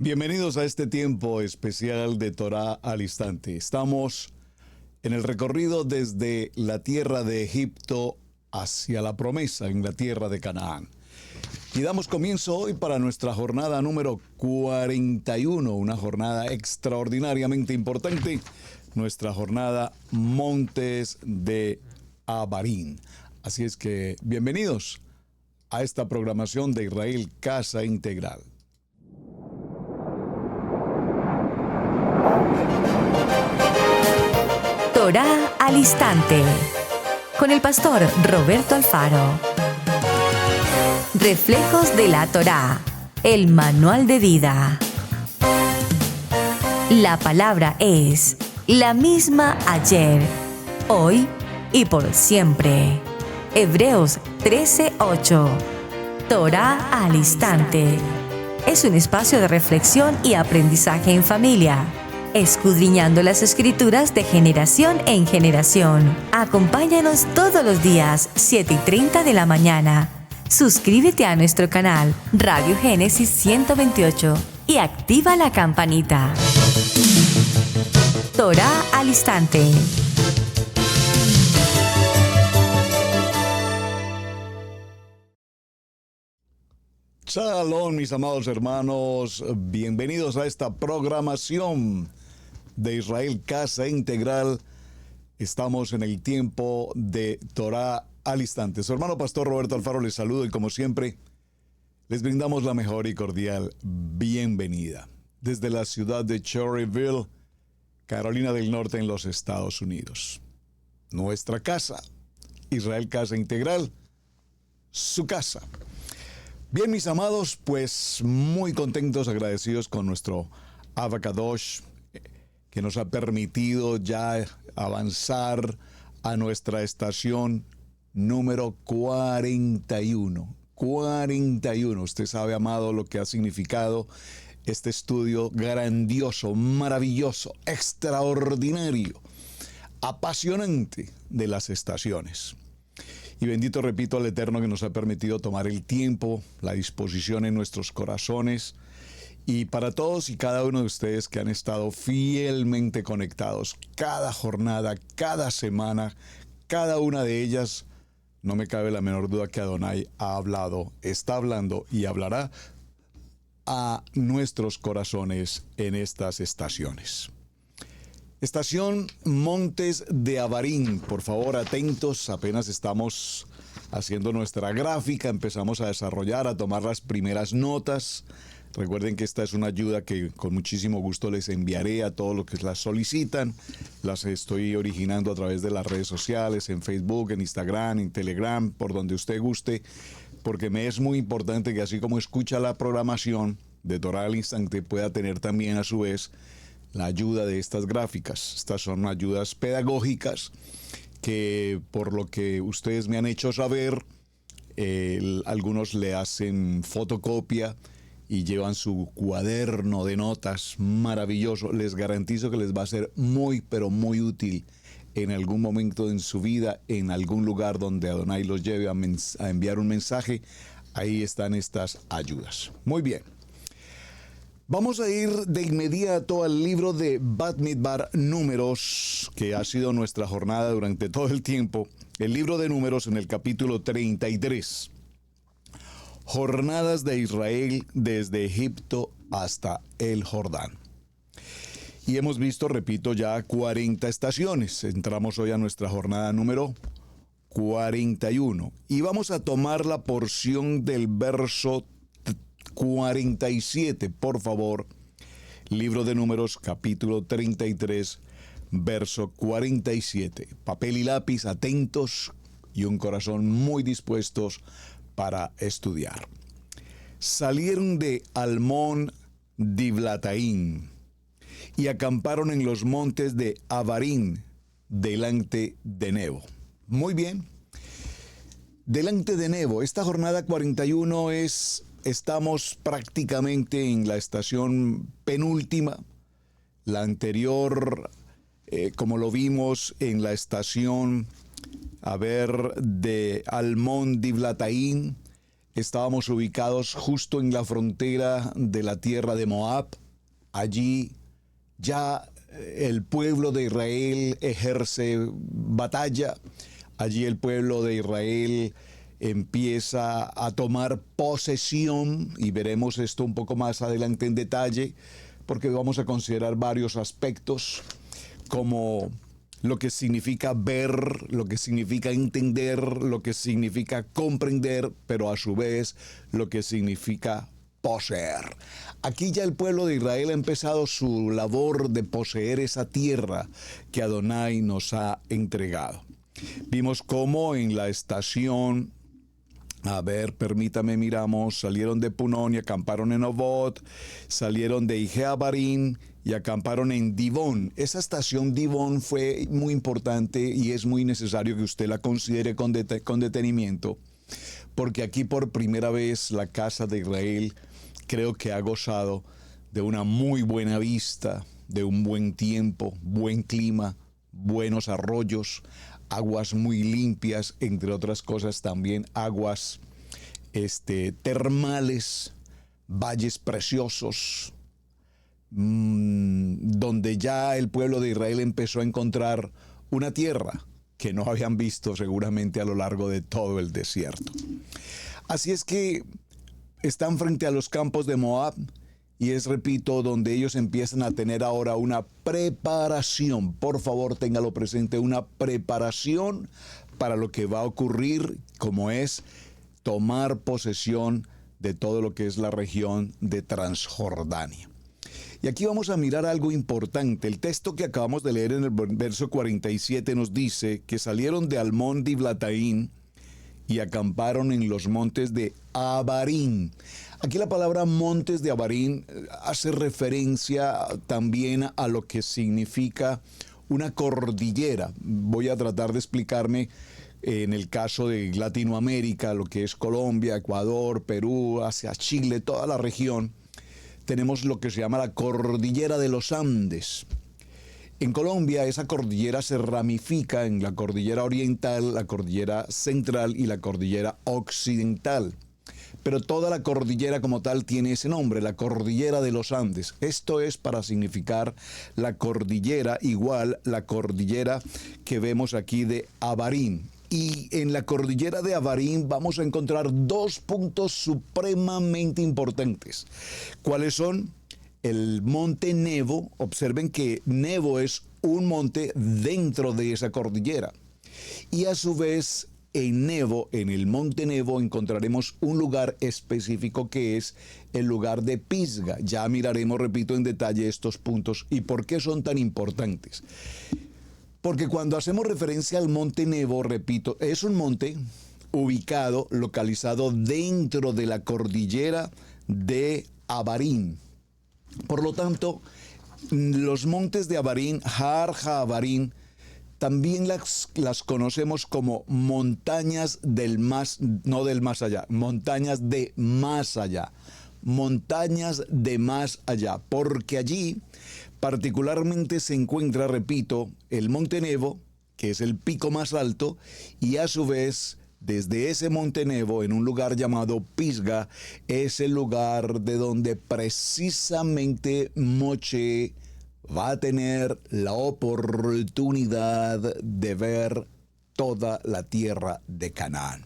Bienvenidos a este tiempo especial de Torá al Instante. Estamos en el recorrido desde la tierra de Egipto hacia la promesa en la tierra de Canaán. Y damos comienzo hoy para nuestra jornada número 41, una jornada extraordinariamente importante, nuestra jornada Montes de Abarim. Así es que bienvenidos a esta programación de Israel Casa Integral. Torá al Instante, con el pastor Roberto Alfaro. Reflejos de la Torá, el manual de vida. La palabra es la misma ayer, hoy y por siempre. Hebreos 13:8. Torá al Instante. Es un espacio de reflexión y aprendizaje en familia, escudriñando las Escrituras de generación en generación. Acompáñanos todos los días, 7:30 de la mañana. Suscríbete a nuestro canal Radio Génesis 128 y activa la campanita. Torá al Instante. Shalom, mis amados hermanos, bienvenidos a esta programación de Israel Casa Integral. Estamos en el tiempo de Torá al Instante. Su hermano pastor Roberto Alfaro les saludo y como siempre les brindamos la mejor y cordial bienvenida desde la ciudad de Cherryville, Carolina del Norte, en los Estados Unidos. Nuestra casa, Israel Casa Integral, su casa. Bien, mis amados, pues muy contentos, agradecidos con nuestro Abacadosh, que nos ha permitido ya avanzar a nuestra estación número 41. 41. Usted sabe, amado, lo que ha significado este estudio grandioso, maravilloso, extraordinario, apasionante de las estaciones. Y bendito, repito, al Eterno que nos ha permitido tomar el tiempo, la disposición en nuestros corazones. Y para todos y cada uno de ustedes que han estado fielmente conectados cada jornada, cada semana, cada una de ellas, no me cabe la menor duda que Adonai ha hablado, está hablando y hablará a nuestros corazones en estas estaciones. Estación Montes de Abarim, por favor, atentos, apenas estamos haciendo nuestra gráfica, empezamos a desarrollar, a tomar las primeras notas. Recuerden que esta es una ayuda que con muchísimo gusto les enviaré a todos los que las solicitan. Las estoy originando a través de las redes sociales, en Facebook, en Instagram, en Telegram, por donde usted guste, porque me es muy importante que así como escucha la programación de Torá al Instante, pueda tener también a su vez la ayuda de estas gráficas. Estas son ayudas pedagógicas que, por lo que ustedes me han hecho saber, algunos le hacen fotocopia y llevan su cuaderno de notas maravilloso. Les garantizo que les va a ser muy, pero muy útil en algún momento en su vida, en algún lugar donde Adonai los lleve a enviar un mensaje. Ahí están estas ayudas. Muy bien. Vamos a ir de inmediato al libro de Bamidbar Números, que ha sido nuestra jornada durante todo el tiempo. El libro de Números en el capítulo 33. Jornadas de Israel desde Egipto hasta el Jordán. Y hemos visto, repito, ya 40 estaciones. Entramos hoy a nuestra jornada número 41. Y vamos a tomar la porción del verso 47, por favor. Libro de Números, capítulo 33, verso 47. Papel y lápiz, atentos y un corazón muy dispuestos para estudiar. Salieron de Almón Diblataim y acamparon en los montes de Abarim, delante de Nebo. Muy bien. Delante de Nebo. Esta jornada 41 estamos prácticamente en la estación penúltima. La anterior, como lo vimos en la estación, de Almón Diblataim, Estábamos ubicados justo en la frontera de la tierra de Moab. Allí ya el pueblo de Israel ejerce batalla. Allí el pueblo de Israel empieza a tomar posesión, y veremos esto un poco más adelante en detalle, porque vamos a considerar varios aspectos, como lo que significa ver, lo que significa entender, lo que significa comprender, pero a su vez lo que significa poseer. Aquí ya el pueblo de Israel ha empezado su labor de poseer esa tierra que Adonai nos ha entregado. Vimos cómo en la estación, miramos, salieron de Punón y acamparon en Obot, salieron de Ijeabarín y acamparon en Dibón. Esa estación Dibón fue muy importante y es muy necesario que usted la considere con detenimiento, porque aquí por primera vez la casa de Israel creo que ha gozado de una muy buena vista, de un buen tiempo, buen clima, buenos arroyos, aguas muy limpias, entre otras cosas también aguas termales, valles preciosos, donde ya el pueblo de Israel empezó a encontrar una tierra que no habían visto seguramente a lo largo de todo el desierto. Así es que están frente a los campos de Moab, y es, repito, donde ellos empiezan a tener ahora una preparación. Por favor, téngalo presente, una preparación para lo que va a ocurrir, como es tomar posesión de todo lo que es la región de Transjordania. Y aquí vamos a mirar algo importante. El texto que acabamos de leer en el verso 47 nos dice que salieron de Almón Diblataín y acamparon en los montes de Abarín. Aquí la palabra montes de Abarín hace referencia también a lo que significa una cordillera. Voy a tratar de explicarme en el caso de Latinoamérica, lo que es Colombia, Ecuador, Perú, hacia Chile, toda la región. Tenemos lo que se llama la cordillera de los Andes. En Colombia esa cordillera se ramifica en la cordillera oriental, la cordillera central y la cordillera occidental. Pero toda la cordillera como tal tiene ese nombre, la cordillera de los Andes. Esto es para significar la cordillera, igual la cordillera que vemos aquí de Abarín. Y en la cordillera de Abarín vamos a encontrar dos puntos supremamente importantes. ¿Cuáles son? El monte Nebo. Observen que Nebo es un monte dentro de esa cordillera. Y a su vez, en Nebo, en el monte Nebo, encontraremos un lugar específico que es el lugar de Pisga. Ya miraremos, repito, en detalle estos puntos y por qué son tan importantes. Porque cuando hacemos referencia al monte Nebo, repito, es un monte ubicado, localizado dentro de la cordillera de Abarín. Por lo tanto, los montes de Abarín, Har HaAbarín, también las conocemos como montañas del más, no del más allá, montañas de más allá. Montañas de más allá, porque allí particularmente se encuentra, repito, el monte Nebo, que es el pico más alto, y a su vez, desde ese monte Nebo, en un lugar llamado Pisga, es el lugar de donde precisamente Moshe va a tener la oportunidad de ver toda la tierra de Canaán.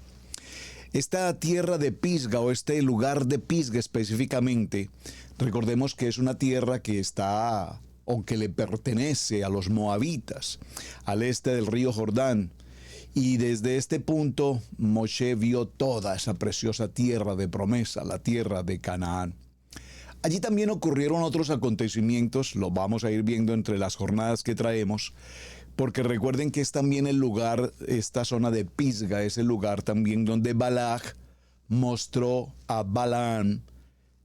Esta tierra de Pisga, o este lugar de Pisga específicamente, recordemos que es una tierra que está, o que le pertenece a los moabitas, al este del río Jordán. Y desde este punto, Moshe vio toda esa preciosa tierra de promesa, la tierra de Canaán. Allí también ocurrieron otros acontecimientos, lo vamos a ir viendo entre las jornadas que traemos, porque recuerden que es también el lugar, esta zona de Pisga, es el lugar también donde Balak mostró a Balaam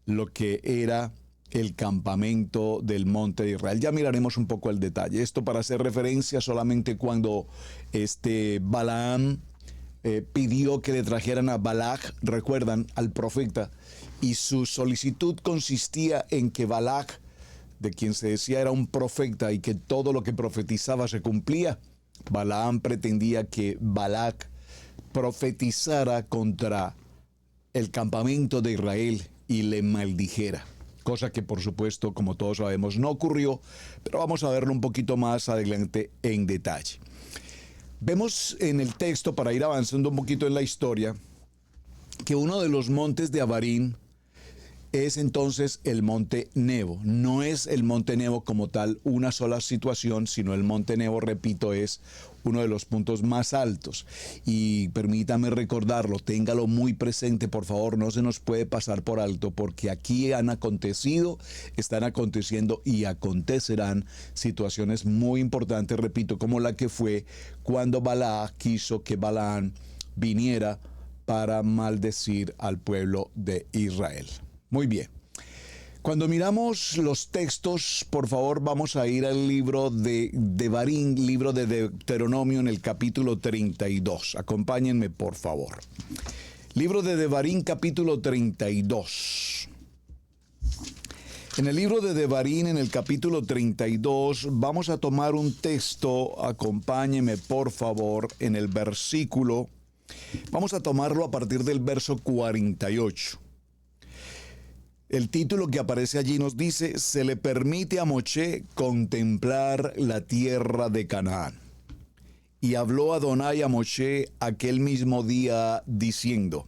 lo que era el campamento del monte de Israel. Ya miraremos un poco el detalle. Esto para hacer referencia solamente cuando Balaam pidió que le trajeran a Balak, recuerdan, al profeta, y su solicitud consistía en que Balak, de quien se decía era un profeta y que todo lo que profetizaba se cumplía, Balaam pretendía que Balak profetizara contra el campamento de Israel y le maldijera. Cosa que por supuesto, como todos sabemos, no ocurrió, pero vamos a verlo un poquito más adelante en detalle. Vemos en el texto, para ir avanzando un poquito en la historia, que uno de los montes de Abarim es entonces el monte Nebo. No es el monte Nebo como tal una sola situación, sino el monte Nebo, repito, es uno de los puntos más altos. Y permítame recordarlo, téngalo muy presente, por favor, no se nos puede pasar por alto, porque aquí han acontecido, están aconteciendo y acontecerán situaciones muy importantes, repito, como la que fue cuando Balac quiso que Balaam viniera para maldecir al pueblo de Israel. Muy bien. Cuando miramos los textos, por favor, vamos a ir al libro de Devarim, libro de Deuteronomio, en el capítulo 32. Acompáñenme, por favor. Libro de Devarim, capítulo 32. En el libro de Devarim, en el capítulo 32, vamos a tomar un texto, acompáñenme, por favor, en el versículo. Vamos a tomarlo a partir del verso 48. El título que aparece allí nos dice: se le permite a Moshe contemplar la tierra de Canaán. Y habló Adonai a Moshe aquel mismo día diciendo: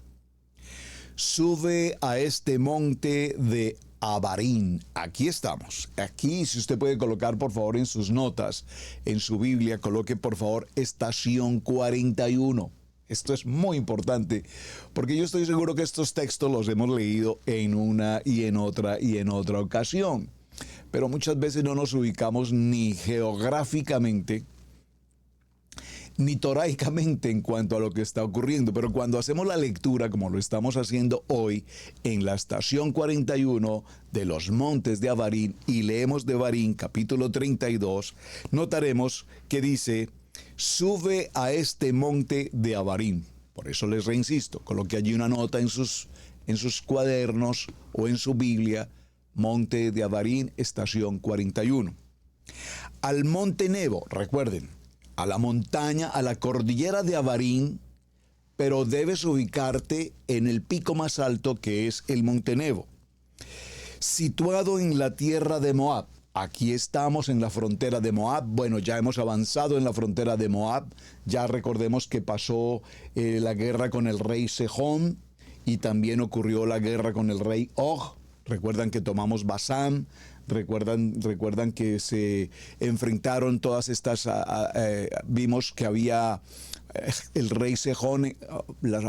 sube a este monte de Abarim. Aquí estamos. Aquí, si usted puede colocar por favor en sus notas, en su Biblia, coloque por favor estación 41. Esto es muy importante, porque yo estoy seguro que estos textos los hemos leído en una y en otra ocasión. Pero muchas veces no nos ubicamos ni geográficamente, ni toraicamente en cuanto a lo que está ocurriendo. Pero cuando hacemos la lectura, como lo estamos haciendo hoy, en la estación 41 de los montes de Abarim, y leemos Devarim, capítulo 32, notaremos que dice: sube a este monte de Abarim. Por eso les reinsisto, coloque allí una nota en sus cuadernos o en su Biblia: monte de Abarim, estación 41. Al monte Nebo, recuerden, a la montaña, a la cordillera de Abarim, pero debes ubicarte en el pico más alto, que es el monte Nebo, situado en la tierra de Moab. Aquí estamos en la frontera de Moab. Bueno, ya hemos avanzado en la frontera de Moab. Ya recordemos que pasó la guerra con el rey Sejón, y también ocurrió la guerra con el rey Og. Recuerdan que tomamos Basán. Recuerdan que se enfrentaron todas estas. Vimos que había el rey Sejón,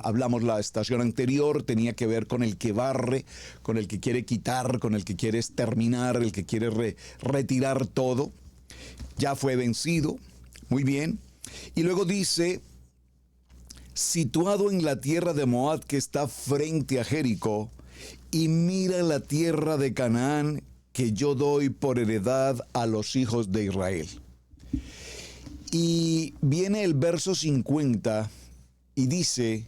hablamos la estación anterior, tenía que ver con el que barre, con el que quiere quitar, con el que quiere exterminar, el que quiere retirar todo. Ya fue vencido. Muy bien. Y luego dice: situado en la tierra de Moab, que está frente a Jericó, y mira la tierra de Canaán, que yo doy por heredad a los hijos de Israel. Y viene el verso 50 y dice: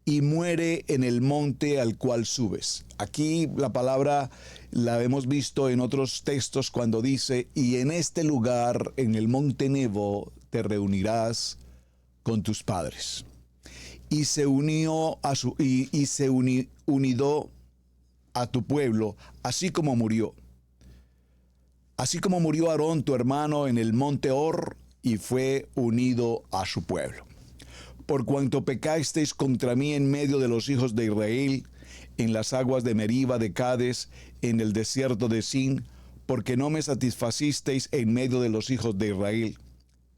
y muere en el monte al cual subes. Aquí la palabra la hemos visto en otros textos cuando dice: y en este lugar, en el monte Nebo, te reunirás con tus padres. Y se unió unido a tu pueblo, así como murió. Así como murió Aarón, tu hermano, en el monte Hor, y fue unido a su pueblo. Por cuanto pecasteis contra mí en medio de los hijos de Israel, en las aguas de Meriba, de Cades, en el desierto de Sin, porque no me satisfacisteis en medio de los hijos de Israel.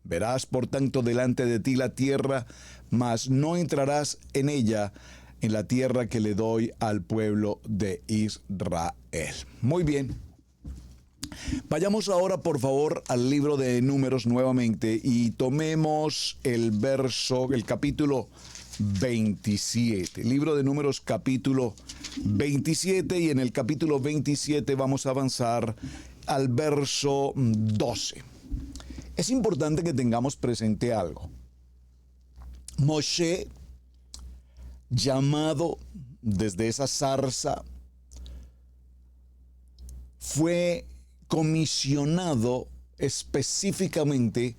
Verás, por tanto, delante de ti la tierra, mas no entrarás en ella, en la tierra que le doy al pueblo de Israel. Muy bien. Vayamos ahora, por favor, al libro de Números nuevamente y tomemos el capítulo 27. Libro de Números, capítulo 27, y en el capítulo 27 vamos a avanzar al verso 12. Es importante que tengamos presente algo. Moshe, llamado desde esa zarza, fue comisionado específicamente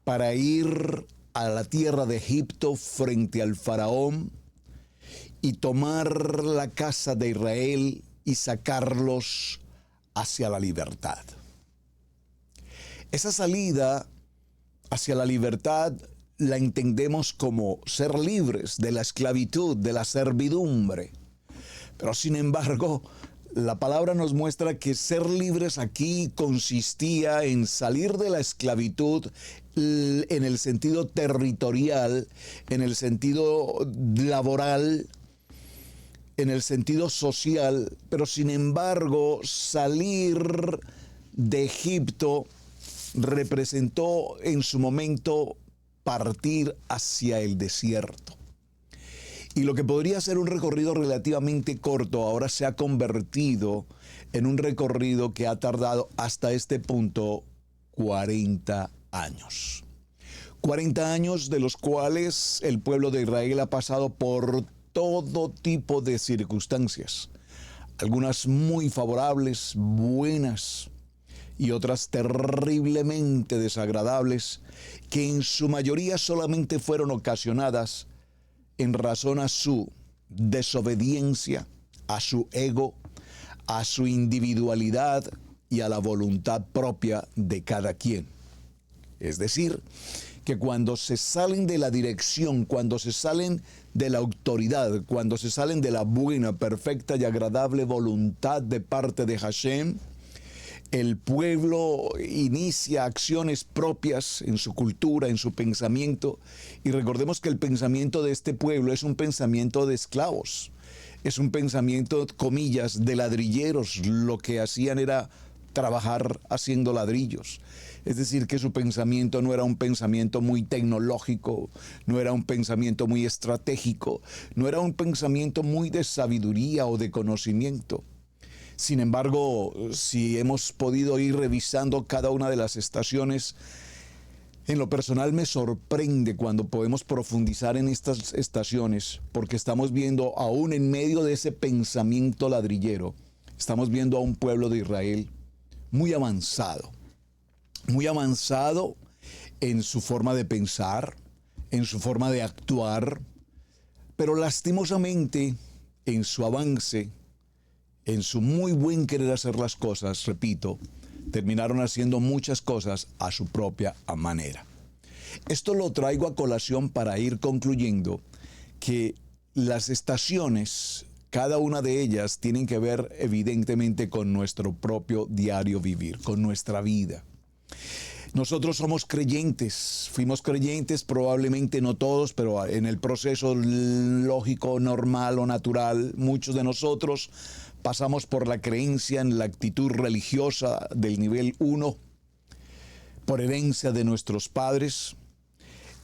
para ir a la tierra de Egipto frente al faraón y tomar la casa de Israel y sacarlos hacia la libertad. Esa salida hacia la libertad la entendemos como ser libres de la esclavitud, de la servidumbre. Pero sin embargo, la palabra nos muestra que ser libres aquí consistía en salir de la esclavitud en el sentido territorial, en el sentido laboral, en el sentido social, pero sin embargo salir de Egipto representó en su momento partir hacia el desierto. Y lo que podría ser un recorrido relativamente corto ahora se ha convertido en un recorrido que ha tardado hasta este punto 40 años. 40 años de los cuales el pueblo de Israel ha pasado por todo tipo de circunstancias. Algunas muy favorables, buenas, y otras terriblemente desagradables, que en su mayoría solamente fueron ocasionadas en razón a su desobediencia, a su ego, a su individualidad y a la voluntad propia de cada quien. Es decir, que cuando se salen de la dirección, cuando se salen de la autoridad, cuando se salen de la buena, perfecta y agradable voluntad de parte de Hashem, el pueblo inicia acciones propias en su cultura, en su pensamiento. Y recordemos que el pensamiento de este pueblo es un pensamiento de esclavos. Es un pensamiento, comillas, de ladrilleros. Lo que hacían era trabajar haciendo ladrillos. Es decir, que su pensamiento no era un pensamiento muy tecnológico, no era un pensamiento muy estratégico, no era un pensamiento muy de sabiduría o de conocimiento. Sin embargo, si hemos podido ir revisando cada una de las estaciones, en lo personal me sorprende cuando podemos profundizar en estas estaciones, porque estamos viendo, aún en medio de ese pensamiento ladrillero, estamos viendo a un pueblo de Israel muy avanzado en su forma de pensar, en su forma de actuar, pero lastimosamente en su avance, en su muy buen querer hacer las cosas, repito, terminaron haciendo muchas cosas a su propia manera. Esto lo traigo a colación para ir concluyendo que las estaciones, cada una de ellas, tienen que ver evidentemente con nuestro propio diario vivir, con nuestra vida. Nosotros somos creyentes, fuimos creyentes, probablemente no todos, pero en el proceso lógico, normal o natural, muchos de nosotros pasamos por la creencia en la actitud religiosa del nivel 1, por herencia de nuestros padres.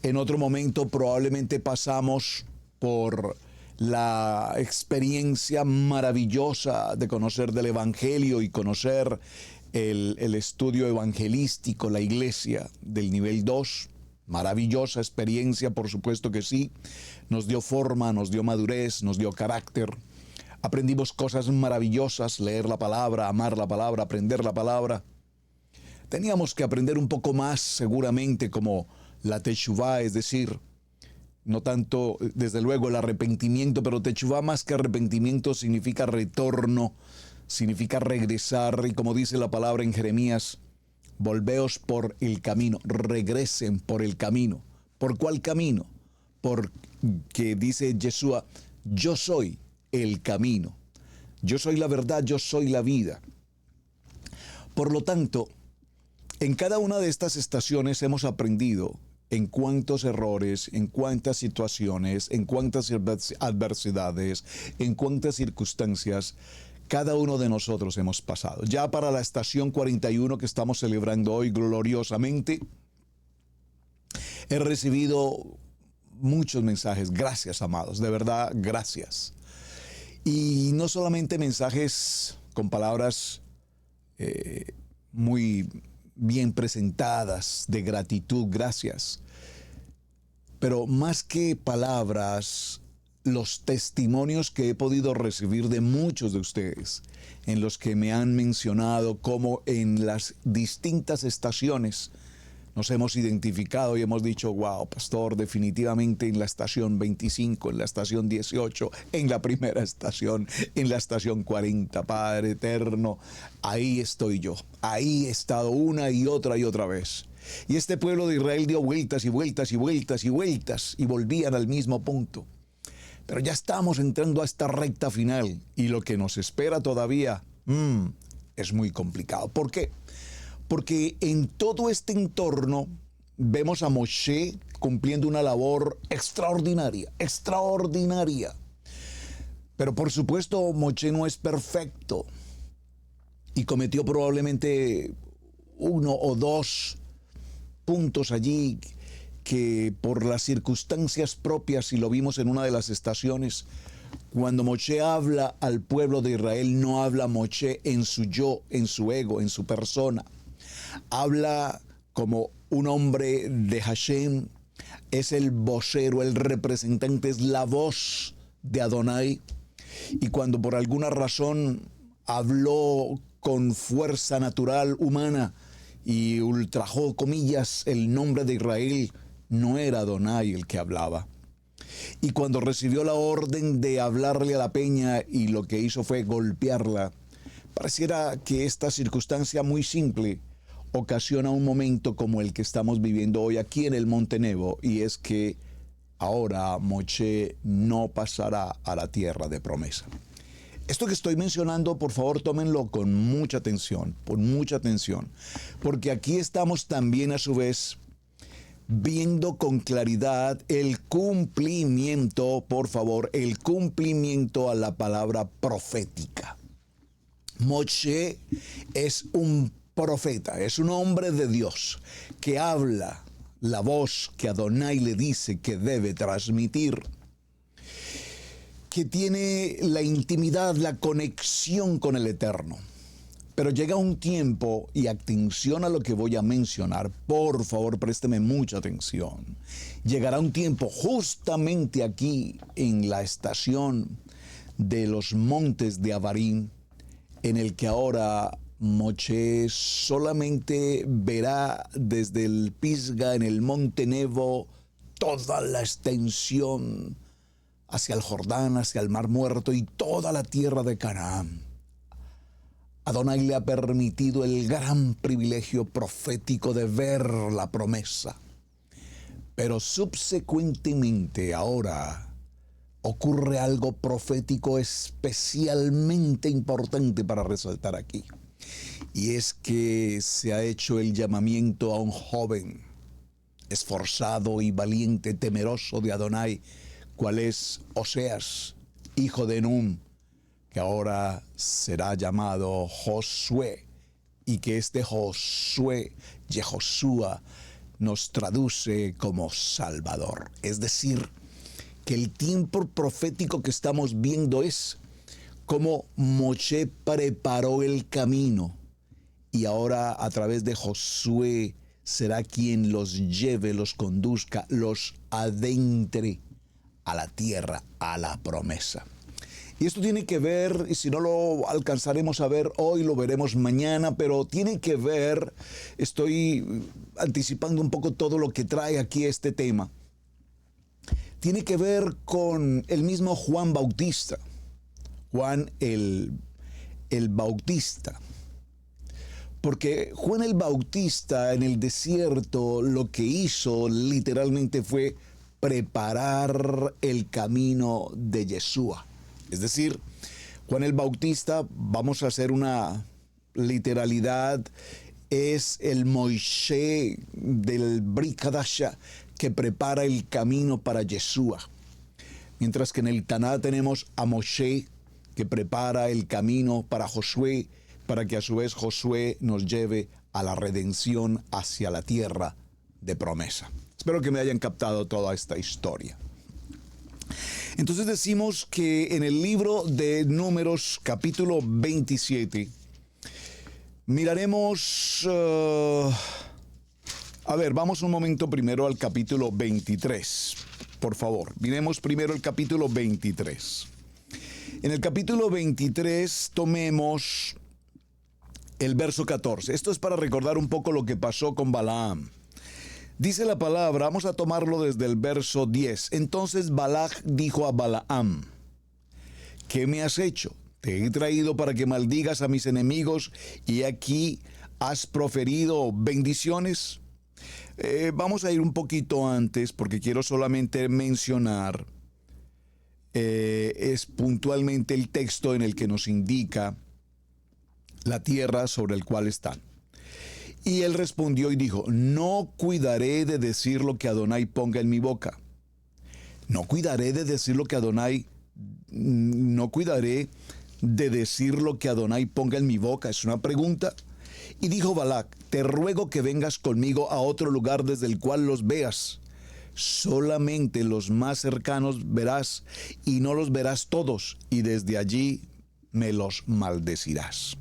En otro momento probablemente pasamos por la experiencia maravillosa de conocer del Evangelio y conocer el estudio evangelístico, la iglesia del nivel 2. Maravillosa experiencia, por supuesto que sí. Nos dio forma, nos dio madurez, nos dio carácter. Aprendimos cosas maravillosas, leer la palabra, amar la palabra, aprender la palabra. Teníamos que aprender un poco más, seguramente, como la teshuvá, es decir, no tanto, desde luego, el arrepentimiento, pero teshuvá más que arrepentimiento significa retorno, significa regresar, y como dice la palabra en Jeremías, volveos por el camino, regresen por el camino. ¿Por cuál camino? Porque dice Yeshua, yo soy el camino, yo soy la verdad, yo soy la vida. Por lo tanto, en cada una de estas estaciones hemos aprendido en cuántos errores, en cuántas situaciones, en cuántas adversidades, en cuántas circunstancias cada uno de nosotros hemos pasado. Ya para la estación 41 que estamos celebrando hoy gloriosamente, he recibido muchos mensajes. Gracias, amados, de verdad, gracias. Y no solamente mensajes con palabras muy bien presentadas de gratitud, gracias. Pero más que palabras, los testimonios que he podido recibir de muchos de ustedes, en los que me han mencionado cómo en las distintas estaciones nos hemos identificado y hemos dicho, wow, pastor, definitivamente en la estación 25, en la estación 18, en la primera estación, en la estación 40, Padre eterno, ahí estoy yo, ahí he estado una y otra vez. Y este pueblo de Israel dio vueltas y vueltas y vueltas y vueltas y volvían al mismo punto. Pero ya estamos entrando a esta recta final y lo que nos espera todavía es muy complicado. ¿Por qué? Porque en todo este entorno vemos a Moshe cumpliendo una labor extraordinaria. Pero por supuesto Moshe no es perfecto y cometió probablemente uno o dos puntos allí que por las circunstancias propias, y lo vimos en una de las estaciones, cuando Moshe habla al pueblo de Israel, no habla Moshe en su yo, en su ego, en su persona. Habla como un hombre de Hashem, es el vocero, el representante, es la voz de Adonai. Y cuando por alguna razón habló con fuerza natural humana y ultrajó, comillas, el nombre de Israel, no era Adonai el que hablaba. Y cuando recibió la orden de hablarle a la peña y lo que hizo fue golpearla, pareciera que esta circunstancia muy simple ocasiona un momento como el que estamos viviendo hoy aquí en el Monte Nebo, y es que ahora Moshe no pasará a la tierra de promesa. Esto que estoy mencionando, por favor, tómenlo con mucha atención, porque aquí estamos también a su vez viendo con claridad el cumplimiento, por favor, el cumplimiento a la palabra profética. Moshe es un profeta, es un hombre de Dios que habla la voz que Adonai le dice que debe transmitir, que tiene la intimidad, la conexión con el Eterno. Pero llega un tiempo, y atención a lo que voy a mencionar, por favor, présteme mucha atención. Llegará un tiempo justamente aquí en la estación de los montes de Avarim, en el que ahora Moshe solamente verá desde el Pisga en el monte Nebo toda la extensión hacia el Jordán, hacia el Mar Muerto y toda la tierra de Canaán. Adonai le ha permitido el gran privilegio profético de ver la promesa. Pero subsecuentemente ahora ocurre algo profético especialmente importante para resaltar aquí. Y es que se ha hecho el llamamiento a un joven esforzado y valiente, temeroso de Adonai, cual es Oseas, hijo de Nun, que ahora será llamado Josué, y que este Josué, Yehoshua, nos traduce como Salvador. Es decir, que el tiempo profético que estamos viendo es cómo Moshe preparó el camino, y ahora a través de Josué será quien los lleve, los conduzca, los adentre a la tierra, a la promesa. Y esto tiene que ver, y si no lo alcanzaremos a ver hoy, lo veremos mañana, pero tiene que ver, estoy anticipando un poco todo lo que trae aquí este tema, tiene que ver con el mismo Juan Bautista, Juan el Bautista. Porque Juan el Bautista en el desierto lo que hizo literalmente fue preparar el camino de Yeshua. Es decir, Juan el Bautista, vamos a hacer una literalidad, es el Moisés del Brit Hadasha que prepara el camino para Yeshua. Mientras que en el Taná tenemos a Moshe que prepara el camino para Josué, para que a su vez Josué nos lleve a la redención hacia la tierra de promesa. Espero que me hayan captado toda esta historia. Entonces decimos que en el libro de Números, capítulo 27, miraremos... vamos un momento primero al capítulo 23. Por favor, miremos primero el capítulo 23. En el capítulo 23 tomemos el verso 14. Esto es para recordar un poco lo que pasó con Balaam. Dice la palabra, vamos a tomarlo desde el verso 10. Entonces Balac dijo a Balaam: ¿qué me has hecho? Te he traído para que maldigas a mis enemigos y aquí has proferido bendiciones. Vamos a ir un poquito antes porque quiero solamente mencionar es puntualmente el texto en el que nos indica la tierra sobre el cual están. Y él respondió y dijo: no cuidaré de decir lo que Adonai ponga en mi boca. No cuidaré de decir lo que Adonai ponga en mi boca. Es una pregunta. Y dijo Balac: te ruego que vengas conmigo a otro lugar desde el cual los veas. Solamente los más cercanos verás, y no los verás todos, y desde allí me los maldecirás.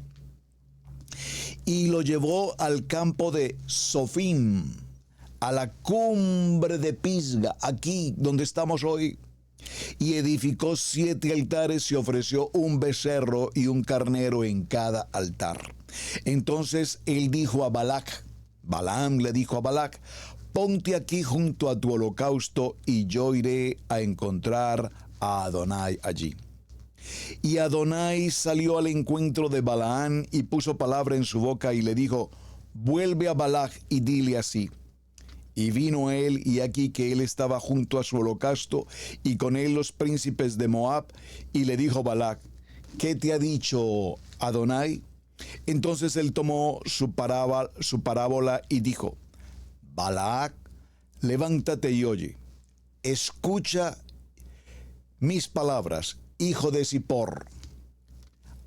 Y lo llevó al campo de Sofim, a la cumbre de Pisga, aquí donde estamos hoy, y edificó 7 altares y ofreció un becerro y un carnero en cada altar. Entonces él dijo a Balaam le dijo a Balac: ponte aquí junto a tu holocausto y yo iré a encontrar a Adonai allí. Y Adonai salió al encuentro de Balaam y puso palabra en su boca y le dijo: vuelve a Balac y dile así. Y vino él, y aquí que él estaba junto a su holocausto, y con él los príncipes de Moab, y le dijo Balac: ¿qué te ha dicho Adonai? Entonces él tomó su parábola y dijo: Balac, levántate y oye, escucha mis palabras, hijo de Zippor.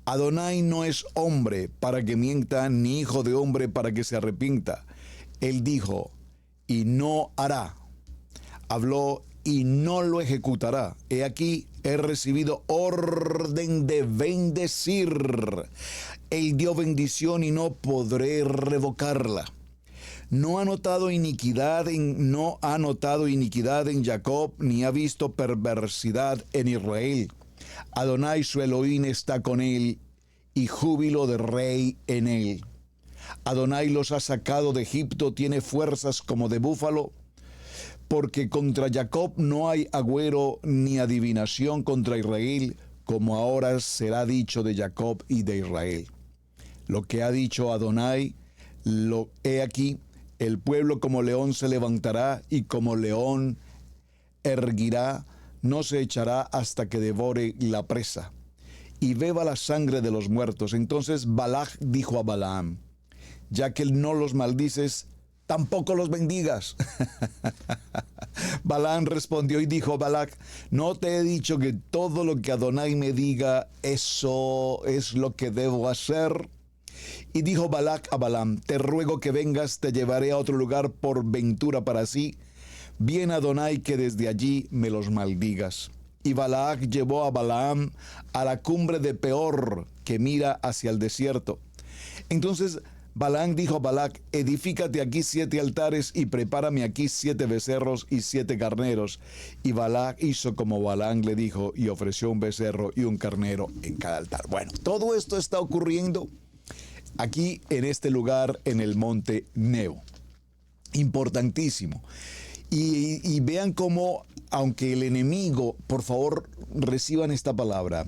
Adonai no es hombre para que mienta, ni hijo de hombre para que se arrepienta. Él dijo y no hará. Habló y no lo ejecutará. He aquí, he recibido orden de bendecir. Él dio bendición y no podré revocarla. No ha notado iniquidad en Jacob, ni ha visto perversidad en Israel. Adonai su Elohim está con él, y júbilo de rey en él. Adonai los ha sacado de Egipto, tiene fuerzas como de búfalo, porque contra Jacob no hay agüero ni adivinación contra Israel, como ahora será dicho de Jacob y de Israel. Lo que ha dicho Adonai, lo he aquí. El pueblo como león se levantará y como león erguirá, no se echará hasta que devore la presa y beba la sangre de los muertos. Entonces Balac dijo a Balaam: ya que no los maldices, tampoco los bendigas. Balaam respondió y dijo a Balac: ¿no te he dicho que todo lo que Adonai me diga, eso es lo que debo hacer? Y dijo Balac a Balaam: te ruego que vengas, te llevaré a otro lugar por ventura para sí. Bien Adonai que desde allí me los maldigas. Y Balac llevó a Balaam a la cumbre de Peor, que mira hacia el desierto. Entonces Balaam dijo a Balac: edifícate aquí 7 altares y prepárame aquí 7 becerros y 7 carneros. Y Balac hizo como Balaam le dijo y ofreció un becerro y un carnero en cada altar. Bueno, todo esto está ocurriendo aquí en este lugar, en el monte Nebo. Importantísimo. Y vean cómo, aunque el enemigo, por favor reciban esta palabra,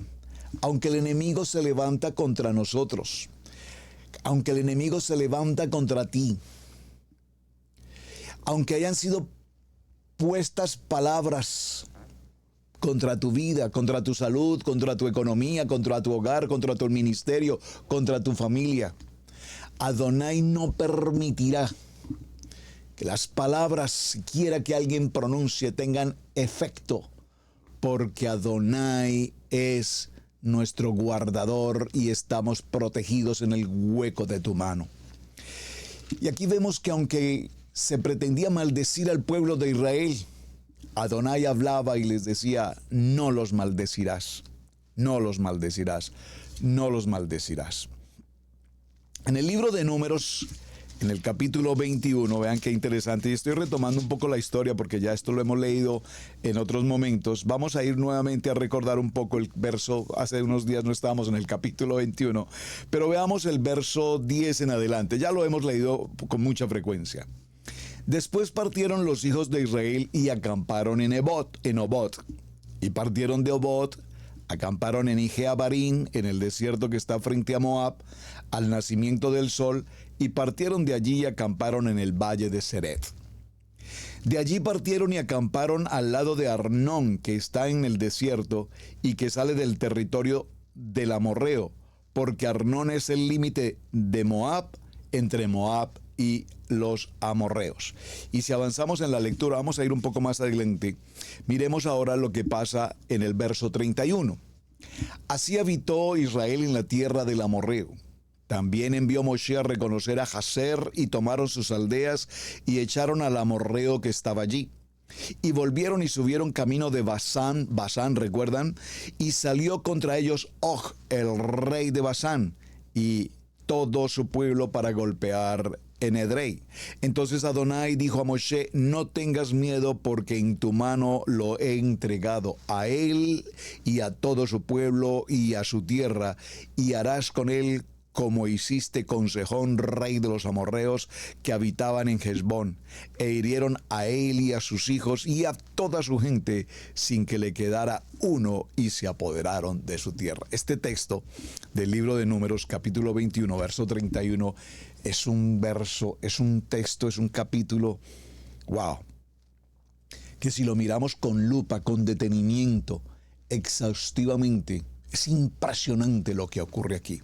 aunque el enemigo se levanta contra nosotros, aunque el enemigo se levanta contra ti, aunque hayan sido puestas palabras contra tu vida, contra tu salud, contra tu economía, contra tu hogar, contra tu ministerio, contra tu familia, Adonai no permitirá que las palabras, siquiera que alguien pronuncie, tengan efecto, porque Adonai es nuestro guardador y estamos protegidos en el hueco de tu mano. Y aquí vemos que aunque se pretendía maldecir al pueblo de Israel, Adonai hablaba y les decía: no los maldecirás, no los maldecirás, no los maldecirás. En el libro de Números, en el capítulo 21, vean qué interesante, y estoy retomando un poco la historia porque ya esto lo hemos leído en otros momentos. Vamos a ir nuevamente a recordar un poco el verso. Hace unos días no estábamos en el capítulo 21, pero veamos el verso 10 en adelante. Ya lo hemos leído con mucha frecuencia. Después partieron los hijos de Israel y acamparon en Obot. Y partieron de Obot, acamparon en Ijeabarín, en el desierto que está frente a Moab, al nacimiento del sol, y partieron de allí y acamparon en el valle de Seret. De allí partieron y acamparon al lado de Arnón, que está en el desierto y que sale del territorio del amorreo, porque Arnón es el límite de Moab, entre Moab y los amorreos. Y si avanzamos en la lectura, vamos a ir un poco más adelante. Miremos ahora lo que pasa en el verso 31. Así habitó Israel en la tierra del amorreo. También envió Moshe a reconocer a Jazer y tomaron sus aldeas y echaron al amorreo que estaba allí. Y volvieron y subieron camino de Basán, ¿recuerdan? Y salió contra ellos Og, el rey de Basán, y todo su pueblo para golpear en Edrei. Entonces Adonai dijo a Moshe: no tengas miedo, porque en tu mano lo he entregado a él y a todo su pueblo y a su tierra, y harás con él como hiciste con Sejón, rey de los amorreos, que habitaban en Hesbón, e hirieron a él y a sus hijos y a toda su gente, sin que le quedara uno, y se apoderaron de su tierra. Este texto del libro de Números, capítulo 21, verso 31, es un texto, es un capítulo, wow, que si lo miramos con lupa, con detenimiento, exhaustivamente, es impresionante lo que ocurre aquí.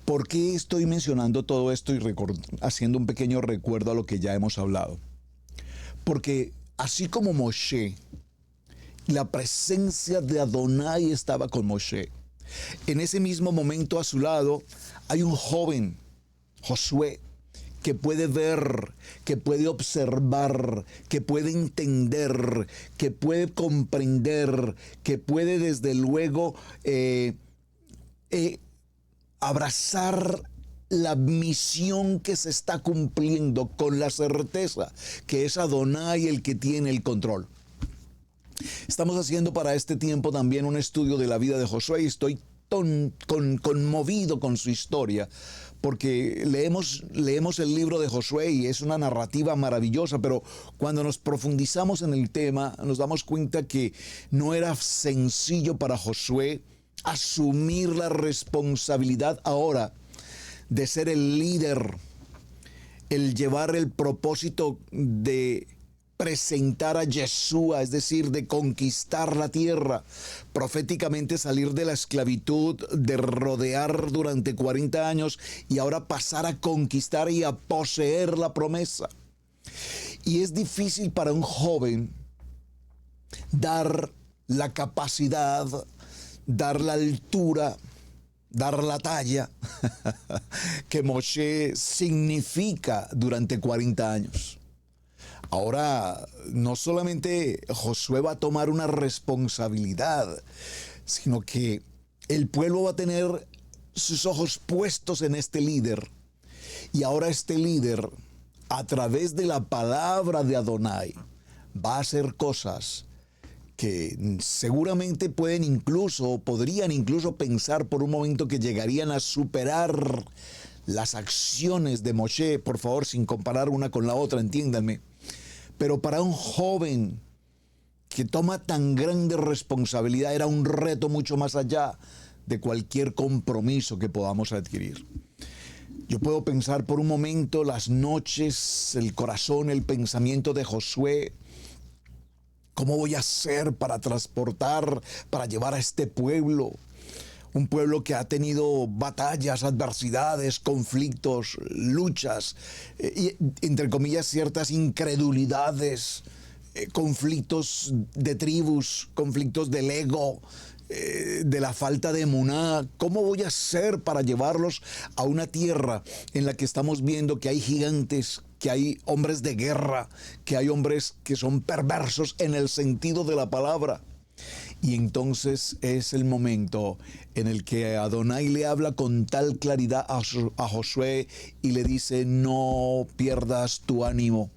¿Por qué estoy mencionando todo esto y haciendo un pequeño recuerdo a lo que ya hemos hablado? Porque así como Moshe, la presencia de Adonai estaba con Moshe, en ese mismo momento a su lado hay un joven, Josué, que puede ver, que puede observar, que puede entender, que puede comprender, que puede desde luego abrazar la misión que se está cumpliendo con la certeza que es Adonai el que tiene el control. Estamos haciendo para este tiempo también un estudio de la vida de Josué y estoy conmovido con su historia, porque leemos el libro de Josué y es una narrativa maravillosa, pero cuando nos profundizamos en el tema nos damos cuenta que no era sencillo para Josué asumir la responsabilidad ahora de ser el líder, el llevar el propósito de presentar a Yeshua, es decir, de conquistar la tierra, proféticamente salir de la esclavitud, de rodear durante 40 años y ahora pasar a conquistar y a poseer la promesa. Y es difícil para un joven dar la capacidad, dar la altura, dar la talla que Moshe significa durante 40 años. Ahora, no solamente Josué va a tomar una responsabilidad, sino que el pueblo va a tener sus ojos puestos en este líder. Y ahora este líder, a través de la palabra de Adonai, va a hacer cosas que seguramente podrían incluso pensar por un momento que llegarían a superar las acciones de Moshe, por favor, sin comparar una con la otra, entiéndanme. Pero para un joven que toma tan grande responsabilidad, era un reto mucho más allá de cualquier compromiso que podamos adquirir. Yo puedo pensar por un momento las noches, el corazón, el pensamiento de Josué. ¿Cómo voy a hacer para transportar, para llevar a este pueblo? Un pueblo que ha tenido batallas, adversidades, conflictos, luchas, y, entre comillas, ciertas incredulidades, conflictos de tribus, conflictos del ego, de la falta de emuná. ¿Cómo voy a hacer para llevarlos a una tierra en la que estamos viendo que hay gigantes, que hay hombres de guerra, que hay hombres que son perversos en el sentido de la palabra? Y entonces es el momento en el que Adonai le habla con tal claridad a Josué y le dice: no pierdas tu ánimo,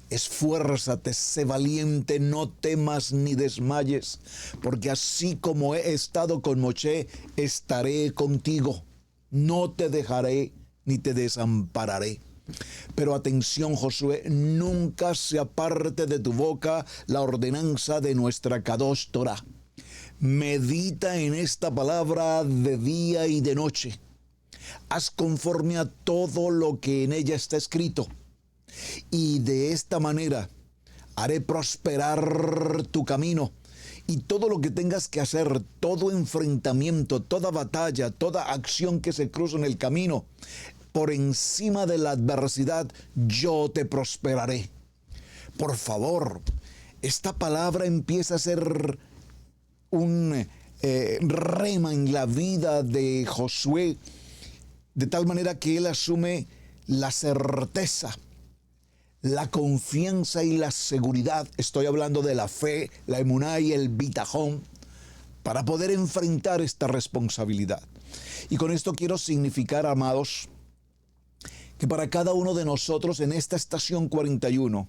esfuérzate, sé valiente, no temas ni desmayes, porque así como he estado con Moshe, estaré contigo, no te dejaré ni te desampararé. Pero atención, Josué, nunca se aparte de tu boca la ordenanza de nuestra Kadosh Torah. Medita en esta palabra de día y de noche. Haz conforme a todo lo que en ella está escrito. Y de esta manera haré prosperar tu camino. Y todo lo que tengas que hacer, todo enfrentamiento, toda batalla, toda acción que se cruza en el camino, por encima de la adversidad, yo te prosperaré. Por favor, esta palabra empieza a ser un rema en la vida de Josué, de tal manera que él asume la certeza, la confianza y la seguridad. Estoy hablando de la fe, la emuná y el bitajón, para poder enfrentar esta responsabilidad. Y con esto quiero significar, amados, que para cada uno de nosotros en esta estación 41,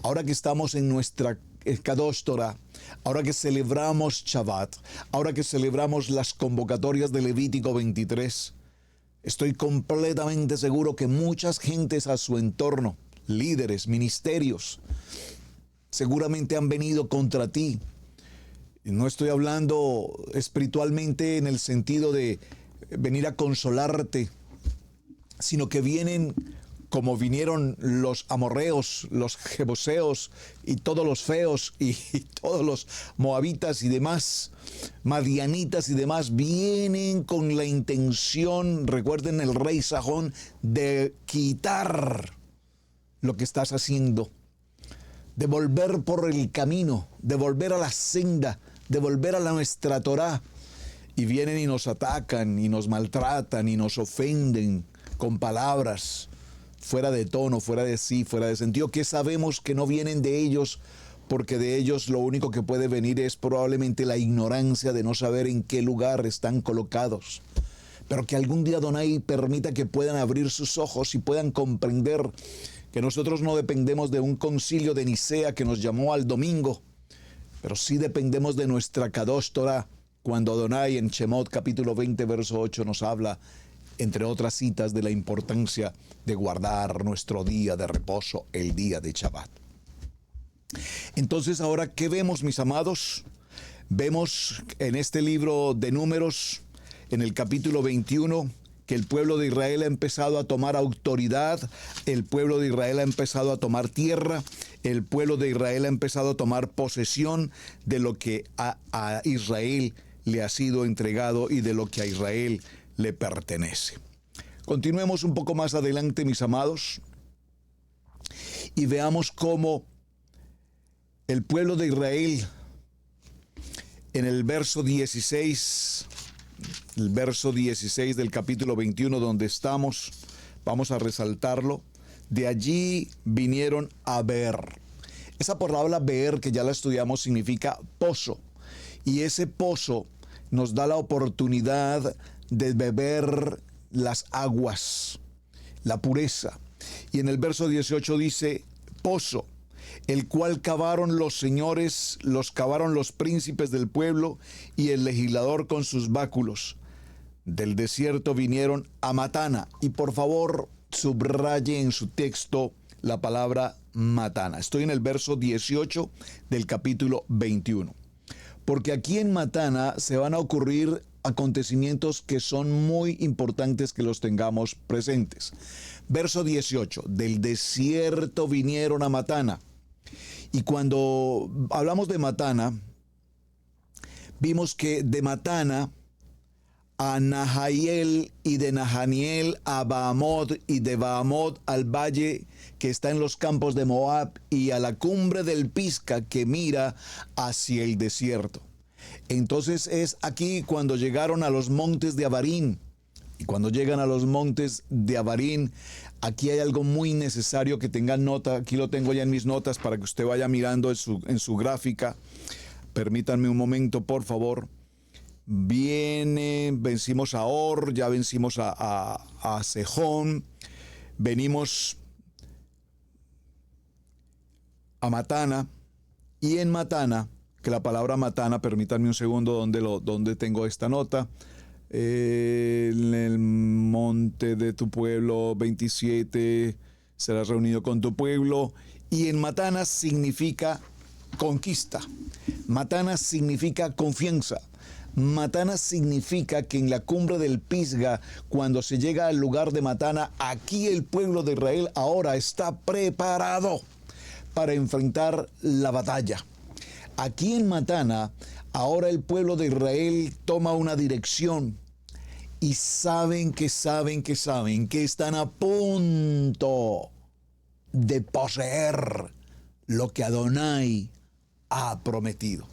ahora que estamos en nuestra Kadosh Torah, ahora que celebramos Shabbat, ahora que celebramos las convocatorias de Levítico 23, estoy completamente seguro que muchas gentes a su entorno, líderes, ministerios, seguramente han venido contra ti. No estoy hablando espiritualmente en el sentido de venir a consolarte, sino que vienen como vinieron los amorreos, los jebuseos y todos los feos y todos los moabitas y demás, madianitas y demás, vienen con la intención, recuerden el rey Sajón, de quitar lo que estás haciendo, de volver por el camino, de volver a la senda, de volver a nuestra Torah. Y vienen y nos atacan y nos maltratan y nos ofenden con palabras fuera de tono, fuera de sí, fuera de sentido, que sabemos que no vienen de ellos, porque de ellos lo único que puede venir es probablemente la ignorancia de no saber en qué lugar están colocados. Pero que algún día Adonai permita que puedan abrir sus ojos y puedan comprender que nosotros no dependemos de un concilio de Nicea que nos llamó al domingo, pero sí dependemos de nuestra Kadosh Torah, cuando Adonai en Shemot capítulo 20 verso 8 nos habla, entre otras citas, de la importancia de guardar nuestro día de reposo, el día de Shabbat. Entonces, ahora, ¿qué vemos, mis amados? Vemos en este libro de Números, en el capítulo 21, que el pueblo de Israel ha empezado a tomar autoridad, el pueblo de Israel ha empezado a tomar tierra, el pueblo de Israel ha empezado a tomar posesión de lo que a Israel le ha sido entregado y de lo que a Israel le pertenece. Continuemos un poco más adelante, mis amados, y veamos cómo el pueblo de Israel, en el verso 16 del capítulo 21 donde estamos, vamos a resaltarlo, de allí vinieron a Beer. Esa palabra Beer, que ya la estudiamos, significa pozo, y ese pozo nos da la oportunidad de beber las aguas, la pureza. Y en el verso 18 dice, pozo, el cual cavaron los señores, los cavaron los príncipes del pueblo y el legislador con sus báculos. Del desierto vinieron a Matana. Y por favor, subraye en su texto la palabra Matana. Estoy en el verso 18 del capítulo 21. Porque aquí en Matana se van a ocurrir acontecimientos que son muy importantes que los tengamos presentes. Verso 18, del desierto vinieron a Matana. Y cuando hablamos de Matana, vimos que de Matana a Nahael y de Nahaniel a Bahamot y de Bahamot al valle que está en los campos de Moab y a la cumbre del Pisga que mira hacia el desierto. Entonces es aquí cuando llegaron a los montes de Abarín. Y cuando llegan a los montes de Abarín, aquí hay algo muy necesario que tengan nota. Aquí lo tengo ya en mis notas para que usted vaya mirando en su gráfica. Permítanme un momento, por favor. Vencimos a Or, ya vencimos a Sejón, venimos a Matana, y en Matana, que la palabra Matana, permítanme un segundo donde tengo esta nota, en el monte de tu pueblo 27, serás reunido con tu pueblo. Y en Matana significa conquista. Matana significa confianza. Matana significa que en la cumbre del Pisga, cuando se llega al lugar de Matana, aquí el pueblo de Israel ahora está preparado para enfrentar la batalla. Aquí en Matana, ahora el pueblo de Israel toma una dirección y saben que están a punto de poseer lo que Adonai ha prometido.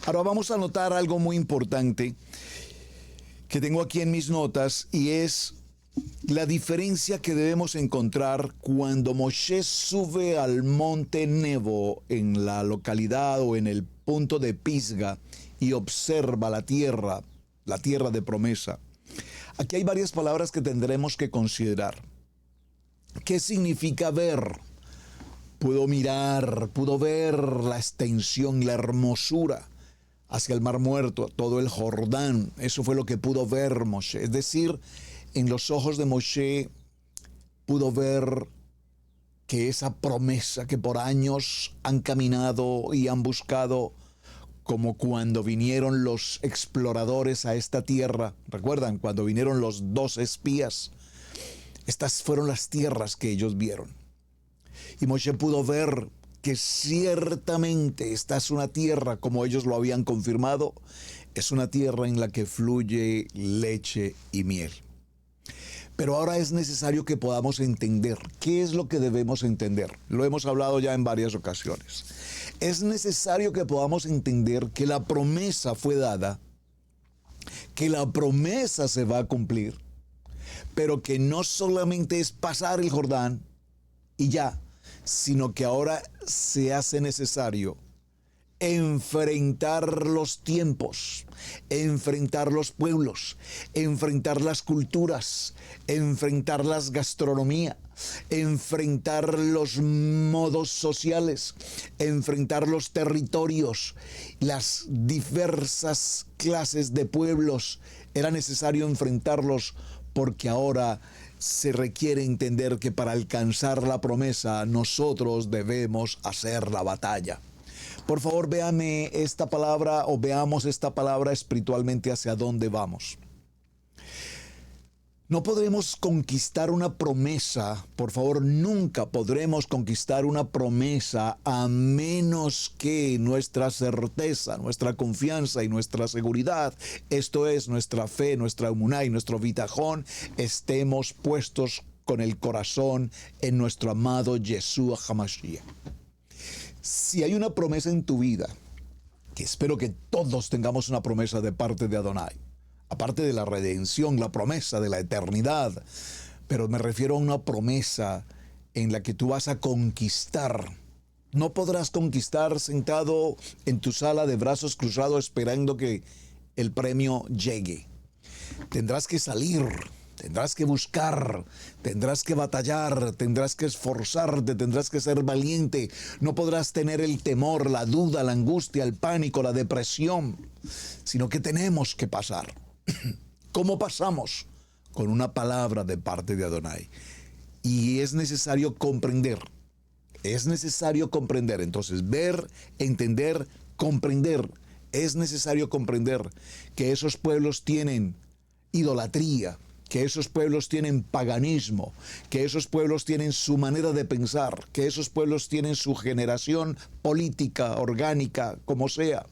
Ahora vamos a notar algo muy importante que tengo aquí en mis notas, y es la diferencia que debemos encontrar cuando Moshe sube al monte Nebo en la localidad o en el punto de Pisga y observa la tierra de promesa. Aquí hay varias palabras que tendremos que considerar. ¿Qué significa ver? Pudo ver la extensión, la hermosura hacia el Mar Muerto, todo el Jordán. Eso fue lo que pudo ver Moshe. Es decir, en los ojos de Moshe pudo ver que esa promesa que por años han caminado y han buscado, como cuando vinieron los exploradores a esta tierra. ¿Recuerdan? Cuando vinieron los 2 espías. Estas fueron las tierras que ellos vieron. Y Moshe pudo ver que ciertamente esta es una tierra, como ellos lo habían confirmado, es una tierra en la que fluye leche y miel. Pero ahora es necesario que podamos entender. ¿Qué es lo que debemos entender? Lo hemos hablado ya en varias ocasiones. Es necesario que podamos entender que la promesa fue dada, que la promesa se va a cumplir, pero que no solamente es pasar el Jordán y ya, sino que ahora se hace necesario enfrentar los tiempos, enfrentar los pueblos, enfrentar las culturas, enfrentar las gastronomías, enfrentar los modos sociales, enfrentar los territorios, las diversas clases de pueblos. Era necesario enfrentarlos porque ahora se requiere entender que para alcanzar la promesa nosotros debemos hacer la batalla. Por favor, véame esta palabra o veamos esta palabra espiritualmente hacia dónde vamos. No podremos conquistar una promesa, por favor, nunca podremos conquistar una promesa a menos que nuestra certeza, nuestra confianza y nuestra seguridad, esto es nuestra fe, nuestra emuná y nuestro bitajón, estemos puestos con el corazón en nuestro amado Yeshua HaMashiach. Si hay una promesa en tu vida, que espero que todos tengamos una promesa de parte de Adonai, aparte de la redención, la promesa de la eternidad, pero me refiero a una promesa en la que tú vas a conquistar. No podrás conquistar sentado en tu sala de brazos cruzados esperando que el premio llegue. Tendrás que salir, tendrás que buscar, tendrás que batallar, tendrás que esforzarte, tendrás que ser valiente. No podrás tener el temor, la duda, la angustia, el pánico, la depresión, sino que tenemos que pasar. ¿Cómo pasamos? Con una palabra de parte de Adonai. Y es necesario comprender. Es necesario comprender. Entonces, ver, entender, comprender. Es necesario comprender que esos pueblos tienen idolatría, que esos pueblos tienen paganismo, que esos pueblos tienen su manera de pensar, que esos pueblos tienen su generación política, orgánica, como sea.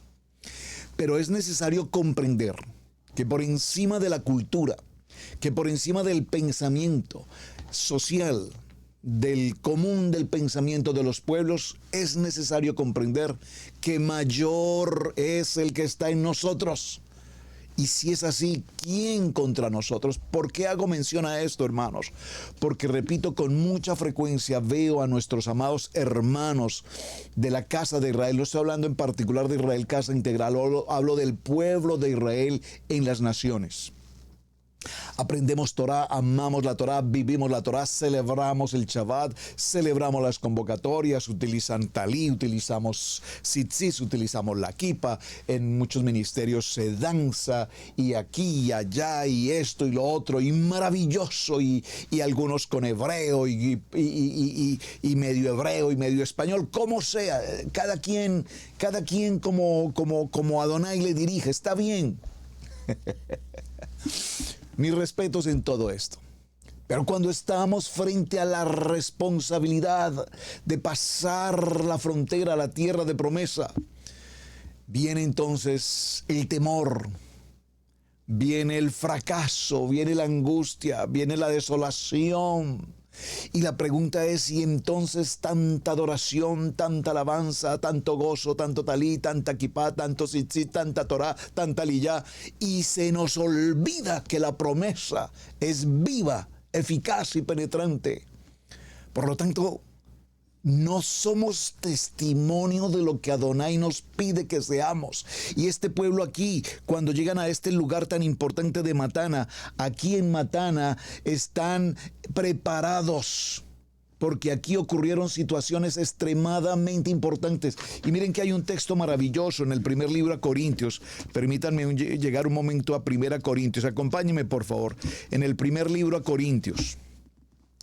Pero es necesario comprender que por encima de la cultura, que por encima del pensamiento social, del común del pensamiento de los pueblos, es necesario comprender que mayor es el que está en nosotros. Y si es así, ¿quién contra nosotros? ¿Por qué hago mención a esto, hermanos? Porque, repito, con mucha frecuencia veo a nuestros amados hermanos de la casa de Israel. No estoy hablando en particular de Israel Casa Integral, hablo del pueblo de Israel en las naciones. Aprendemos Torah, amamos la Torah, vivimos la Torah, celebramos el Shabbat, celebramos las convocatorias, utilizan talí, utilizamos tzitzis, utilizamos la kipa, en muchos ministerios se danza, y aquí y allá, y esto y lo otro, y maravilloso, y algunos con hebreo, y medio hebreo, y medio español, como sea, cada quien como Adonai le dirige, está bien. Mis respetos en todo esto. Pero cuando estamos frente a la responsabilidad de pasar la frontera a la tierra de promesa, viene entonces el temor, viene el fracaso, viene la angustia, viene la desolación. Y la pregunta es si entonces tanta adoración, tanta alabanza, tanto gozo, tanto talí, tanta kipá, tanto tzitzit, tanta Torah, tanta liyá, y se nos olvida que la promesa es viva, eficaz y penetrante. Por lo tanto, no somos testimonio de lo que Adonai nos pide que seamos. Y este pueblo aquí, cuando llegan a este lugar tan importante de Matana, aquí en Matana están preparados, porque aquí ocurrieron situaciones extremadamente importantes. Y miren que hay un texto maravilloso en el primer libro a Corintios. Permítanme llegar un momento a Primera Corintios. Acompáñenme, por favor, en el primer libro a Corintios.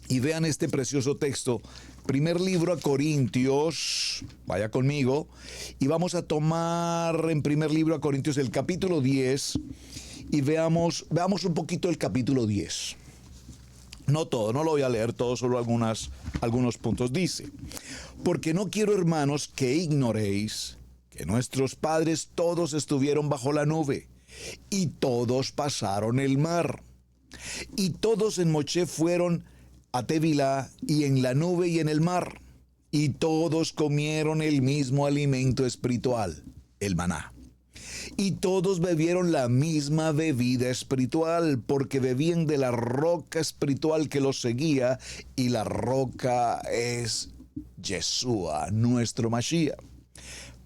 Y vean este precioso texto. Primer libro a Corintios, vaya conmigo, y vamos a tomar en primer libro a Corintios el capítulo 10 y veamos un poquito el capítulo 10. No todo, no lo voy a leer todo, solo algunos puntos. Dice: porque no quiero, hermanos, que ignoréis que nuestros padres todos estuvieron bajo la nube, y todos pasaron el mar, y todos en Moshe fueron a Tevilá, y en la nube y en el mar, y todos comieron el mismo alimento espiritual, el maná. Y todos bebieron la misma bebida espiritual, porque bebían de la roca espiritual que los seguía, y la roca es Yeshua, nuestro Mashiach.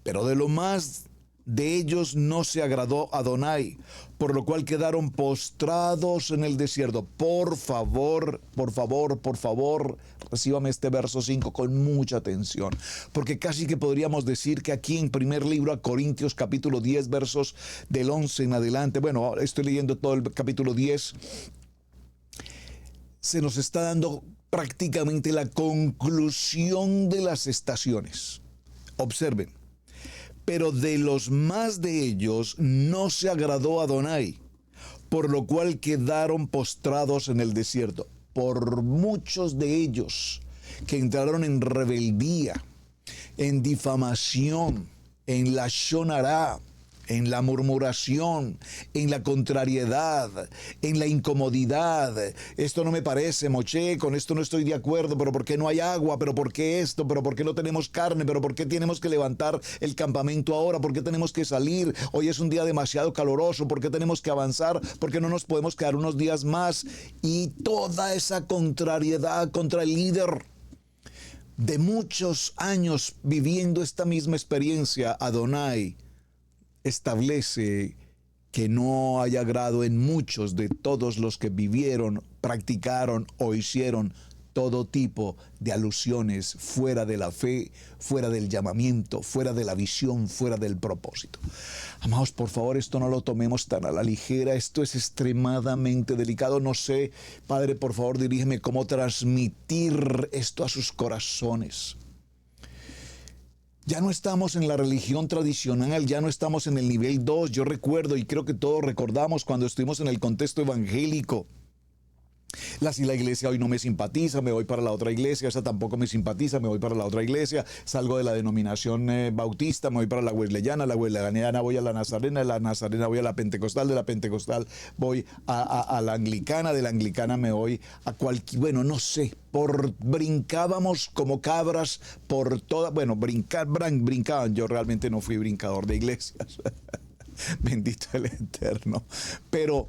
Pero de lo más de ellos no se agradó Adonai, por lo cual quedaron postrados en el desierto. Por favor, recíbame este verso 5 con mucha atención, porque casi que podríamos decir que aquí en primer libro a Corintios capítulo 10, versos del 11 en adelante, bueno, estoy leyendo todo el capítulo 10, se nos está dando prácticamente la conclusión de las estaciones. Observen: pero de los más de ellos no se agradó Adonai, por lo cual quedaron postrados en el desierto. Por muchos de ellos que entraron en rebeldía, en difamación, en la shonará, en la murmuración, en la contrariedad, en la incomodidad. Esto no me parece, Moshe, con esto no estoy de acuerdo, pero ¿por qué no hay agua? ¿Pero por qué esto? ¿Pero por qué no tenemos carne? ¿Pero por qué tenemos que levantar el campamento ahora? ¿Por qué tenemos que salir? Hoy es un día demasiado caluroso. ¿Por qué tenemos que avanzar? ¿Por qué no nos podemos quedar unos días más? Y toda esa contrariedad contra el líder de muchos años viviendo esta misma experiencia, Adonai establece que no hay agrado en muchos de todos los que vivieron, practicaron o hicieron todo tipo de alusiones fuera de la fe, fuera del llamamiento, fuera de la visión, fuera del propósito. Amados, por favor, esto no lo tomemos tan a la ligera. Esto es extremadamente delicado. No sé, Padre, por favor, dirígeme cómo transmitir esto a sus corazones. Ya no estamos en la religión tradicional, ya no estamos en el nivel 2. Yo recuerdo, y creo que todos recordamos, cuando estuvimos en el contexto evangélico. Si la iglesia hoy no me simpatiza, me voy para la otra iglesia. Esa tampoco me simpatiza, me voy para la otra iglesia. Salgo de la denominación bautista, me voy para la wesleyana voy a la nazarena voy a la pentecostal, de la pentecostal voy a la anglicana, de la anglicana me voy a cualquier, bueno, no sé, brincábamos como cabras por toda, bueno, brincaban, yo realmente no fui brincador de iglesias, bendito el Eterno, pero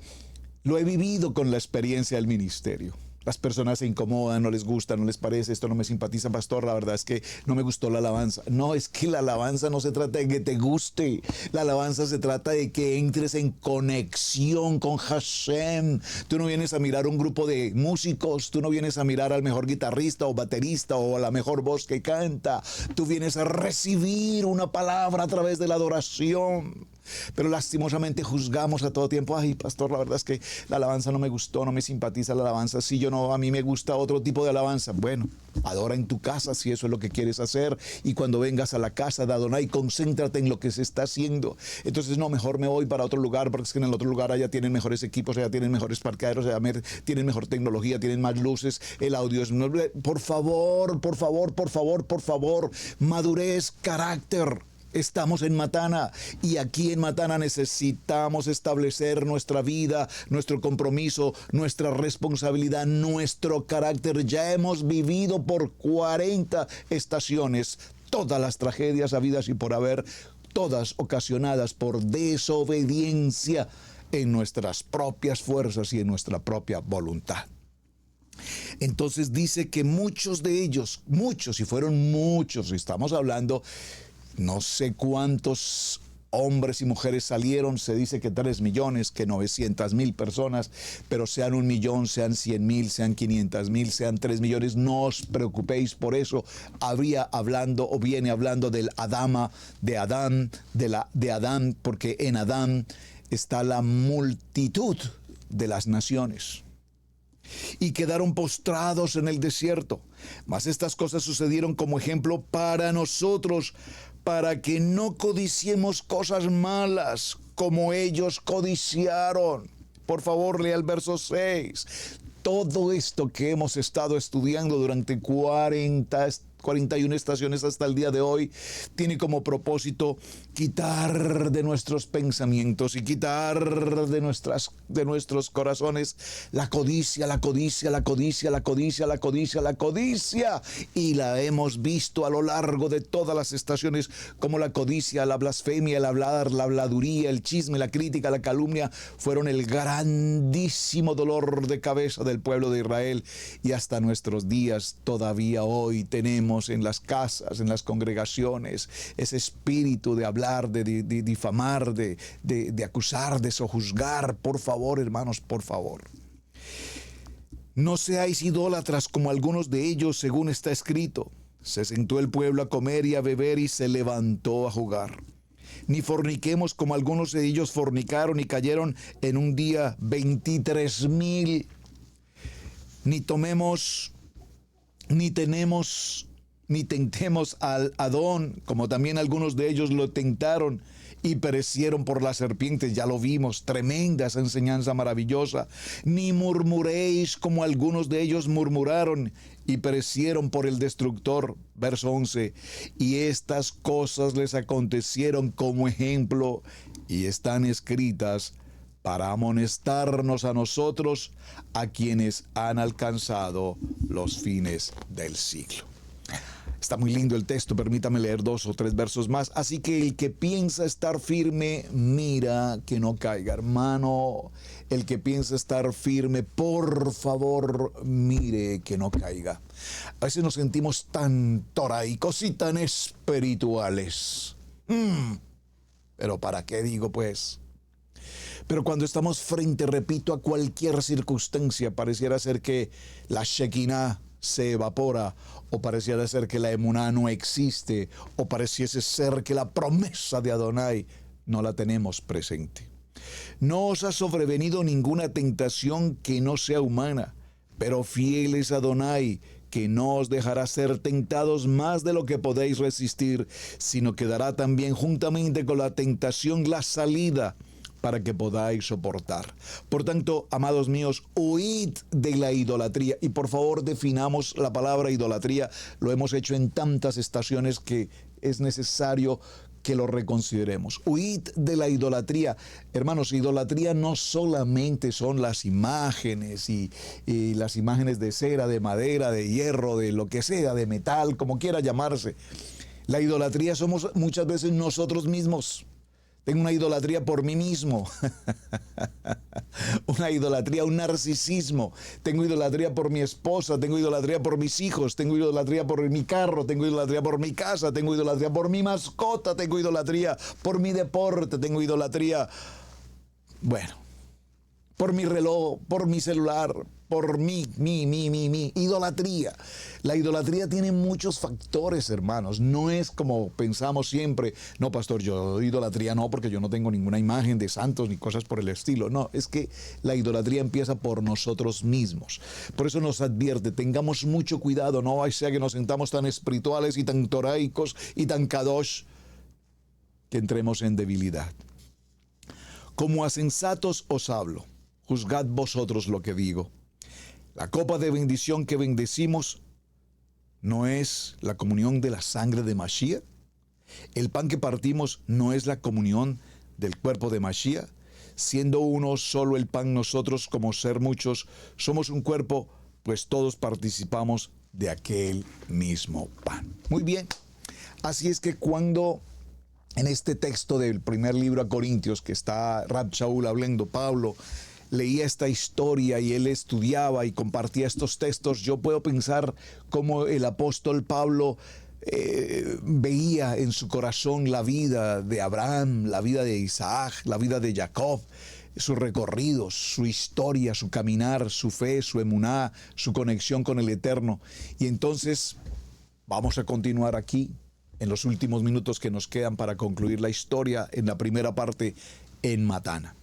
lo he vivido con la experiencia del ministerio. Las personas se incomodan, no les gusta, no les parece, esto no me simpatiza, pastor, la verdad es que no me gustó la alabanza. No, es que la alabanza no se trata de que te guste, la alabanza se trata de que entres en conexión con Hashem. Tú no vienes a mirar un grupo de músicos, tú no vienes a mirar al mejor guitarrista o baterista o a la mejor voz que canta, tú vienes a recibir una palabra a través de la adoración. Pero lastimosamente juzgamos a todo tiempo. Ay, pastor, la verdad es que la alabanza no me gustó, no me simpatiza la alabanza. Sí, yo no, a mí me gusta otro tipo de alabanza. Bueno, adora en tu casa si eso es lo que quieres hacer. Y cuando vengas a la casa de Adonai, concéntrate en lo que se está haciendo. Entonces, no, mejor me voy para otro lugar, porque es que en el otro lugar allá tienen mejores equipos, allá tienen mejores parqueaderos, allá tienen mejor tecnología, tienen más luces, el audio es... Por favor, por favor, por favor, por favor, madurez, carácter. Estamos en Matana y aquí en Matana necesitamos establecer nuestra vida, nuestro compromiso, nuestra responsabilidad, nuestro carácter. Ya hemos vivido por 40 estaciones, todas las tragedias habidas y por haber, todas ocasionadas por desobediencia en nuestras propias fuerzas y en nuestra propia voluntad. Entonces dice que muchos de ellos, muchos, y fueron muchos, estamos hablando... No sé cuántos hombres y mujeres salieron, se dice que 3 millones, que 900,000 personas, pero sean 1 millón, sean 100,000, sean 500,000, sean 3 millones, no os preocupéis por eso. Habría hablando o viene hablando del Adama, de Adán, de Adán, porque en Adán está la multitud de las naciones. Y quedaron postrados en el desierto. Mas estas cosas sucedieron como ejemplo para nosotros, para que no codiciemos cosas malas como ellos codiciaron. Por favor, lea el verso 6. Todo esto que hemos estado estudiando durante 41 estaciones hasta el día de hoy, tiene como propósito quitar de nuestros pensamientos y quitar de nuestros corazones la codicia, la codicia, la codicia, la codicia, la codicia, la codicia. Y la hemos visto a lo largo de todas las estaciones como la codicia, la blasfemia, el hablar, la habladuría, el chisme, la crítica, la calumnia fueron el grandísimo dolor de cabeza del pueblo de Israel. Y hasta nuestros días todavía hoy tenemos en las casas, en las congregaciones, ese espíritu de hablar, de difamar, de acusar, de sojuzgar. Por favor, hermanos, por favor. No seáis idólatras como algunos de ellos, según está escrito. Se sentó el pueblo a comer y a beber y se levantó a jugar. Ni forniquemos como algunos de ellos fornicaron y cayeron en un día 23,000. Ni tentemos al Adón, como también algunos de ellos lo tentaron y perecieron por las serpientes. Ya lo vimos, tremenda esa enseñanza maravillosa. Ni murmuréis como algunos de ellos murmuraron y perecieron por el destructor. Verso 11. Y estas cosas les acontecieron como ejemplo y están escritas para amonestarnos a nosotros, a quienes han alcanzado los fines del siglo. Está muy lindo el texto, permítame leer 2 o 3 versos más. Así que el que piensa estar firme, mira que no caiga. Hermano, el que piensa estar firme, por favor, mire que no caiga. A veces nos sentimos tan toraicos y tan espirituales. Pero ¿para qué digo pues? Pero cuando estamos frente, repito, a cualquier circunstancia, pareciera ser que la Shekinah se evapora, o pareciera ser que la emuná no existe, o pareciese ser que la promesa de Adonai no la tenemos presente. No os ha sobrevenido ninguna tentación que no sea humana, pero fiel es Adonai, que no os dejará ser tentados más de lo que podéis resistir, sino que dará también juntamente con la tentación la salida, para que podáis soportar. Por tanto, amados míos, huid de la idolatría. Y por favor, definamos la palabra idolatría. Lo hemos hecho en tantas estaciones que es necesario que lo reconsideremos. Huid de la idolatría. Hermanos, idolatría no solamente son las imágenes y las imágenes de cera, de madera, de hierro, de lo que sea, de metal, como quiera llamarse. La idolatría somos muchas veces nosotros mismos. Tengo una idolatría por mí mismo. Una idolatría, un narcisismo. Tengo idolatría por mi esposa, tengo idolatría por mis hijos, tengo idolatría por mi carro, tengo idolatría por mi casa, tengo idolatría por mi mascota, tengo idolatría por mi deporte, tengo idolatría, bueno, por mi reloj, por mi celular, por mi idolatría. La idolatría tiene muchos factores, hermanos. No es como pensamos siempre, no, pastor, yo idolatría no, porque yo no tengo ninguna imagen de santos ni cosas por el estilo. No, es que la idolatría empieza por nosotros mismos. Por eso nos advierte, tengamos mucho cuidado, no sea que nos sentamos tan espirituales y tan toraicos y tan kadosh que entremos en debilidad. Como a sensatos os hablo, juzgad vosotros lo que digo. La copa de bendición que bendecimos no es la comunión de la sangre de Mashiach. El pan que partimos no es la comunión del cuerpo de Mashiach. Siendo uno solo el pan, nosotros como ser muchos somos un cuerpo, pues todos participamos de aquel mismo pan. Muy bien, así es que cuando en este texto del primer libro a Corintios que está Rab Shaul hablando, Pablo leía esta historia y él estudiaba y compartía estos textos, yo puedo pensar cómo el apóstol Pablo veía en su corazón la vida de Abraham, la vida de Isaac, la vida de Jacob, sus recorridos, su historia, su caminar, su fe, su emuná, su conexión con el Eterno. Y entonces vamos a continuar aquí en los últimos minutos que nos quedan para concluir la historia en la primera parte en Matana.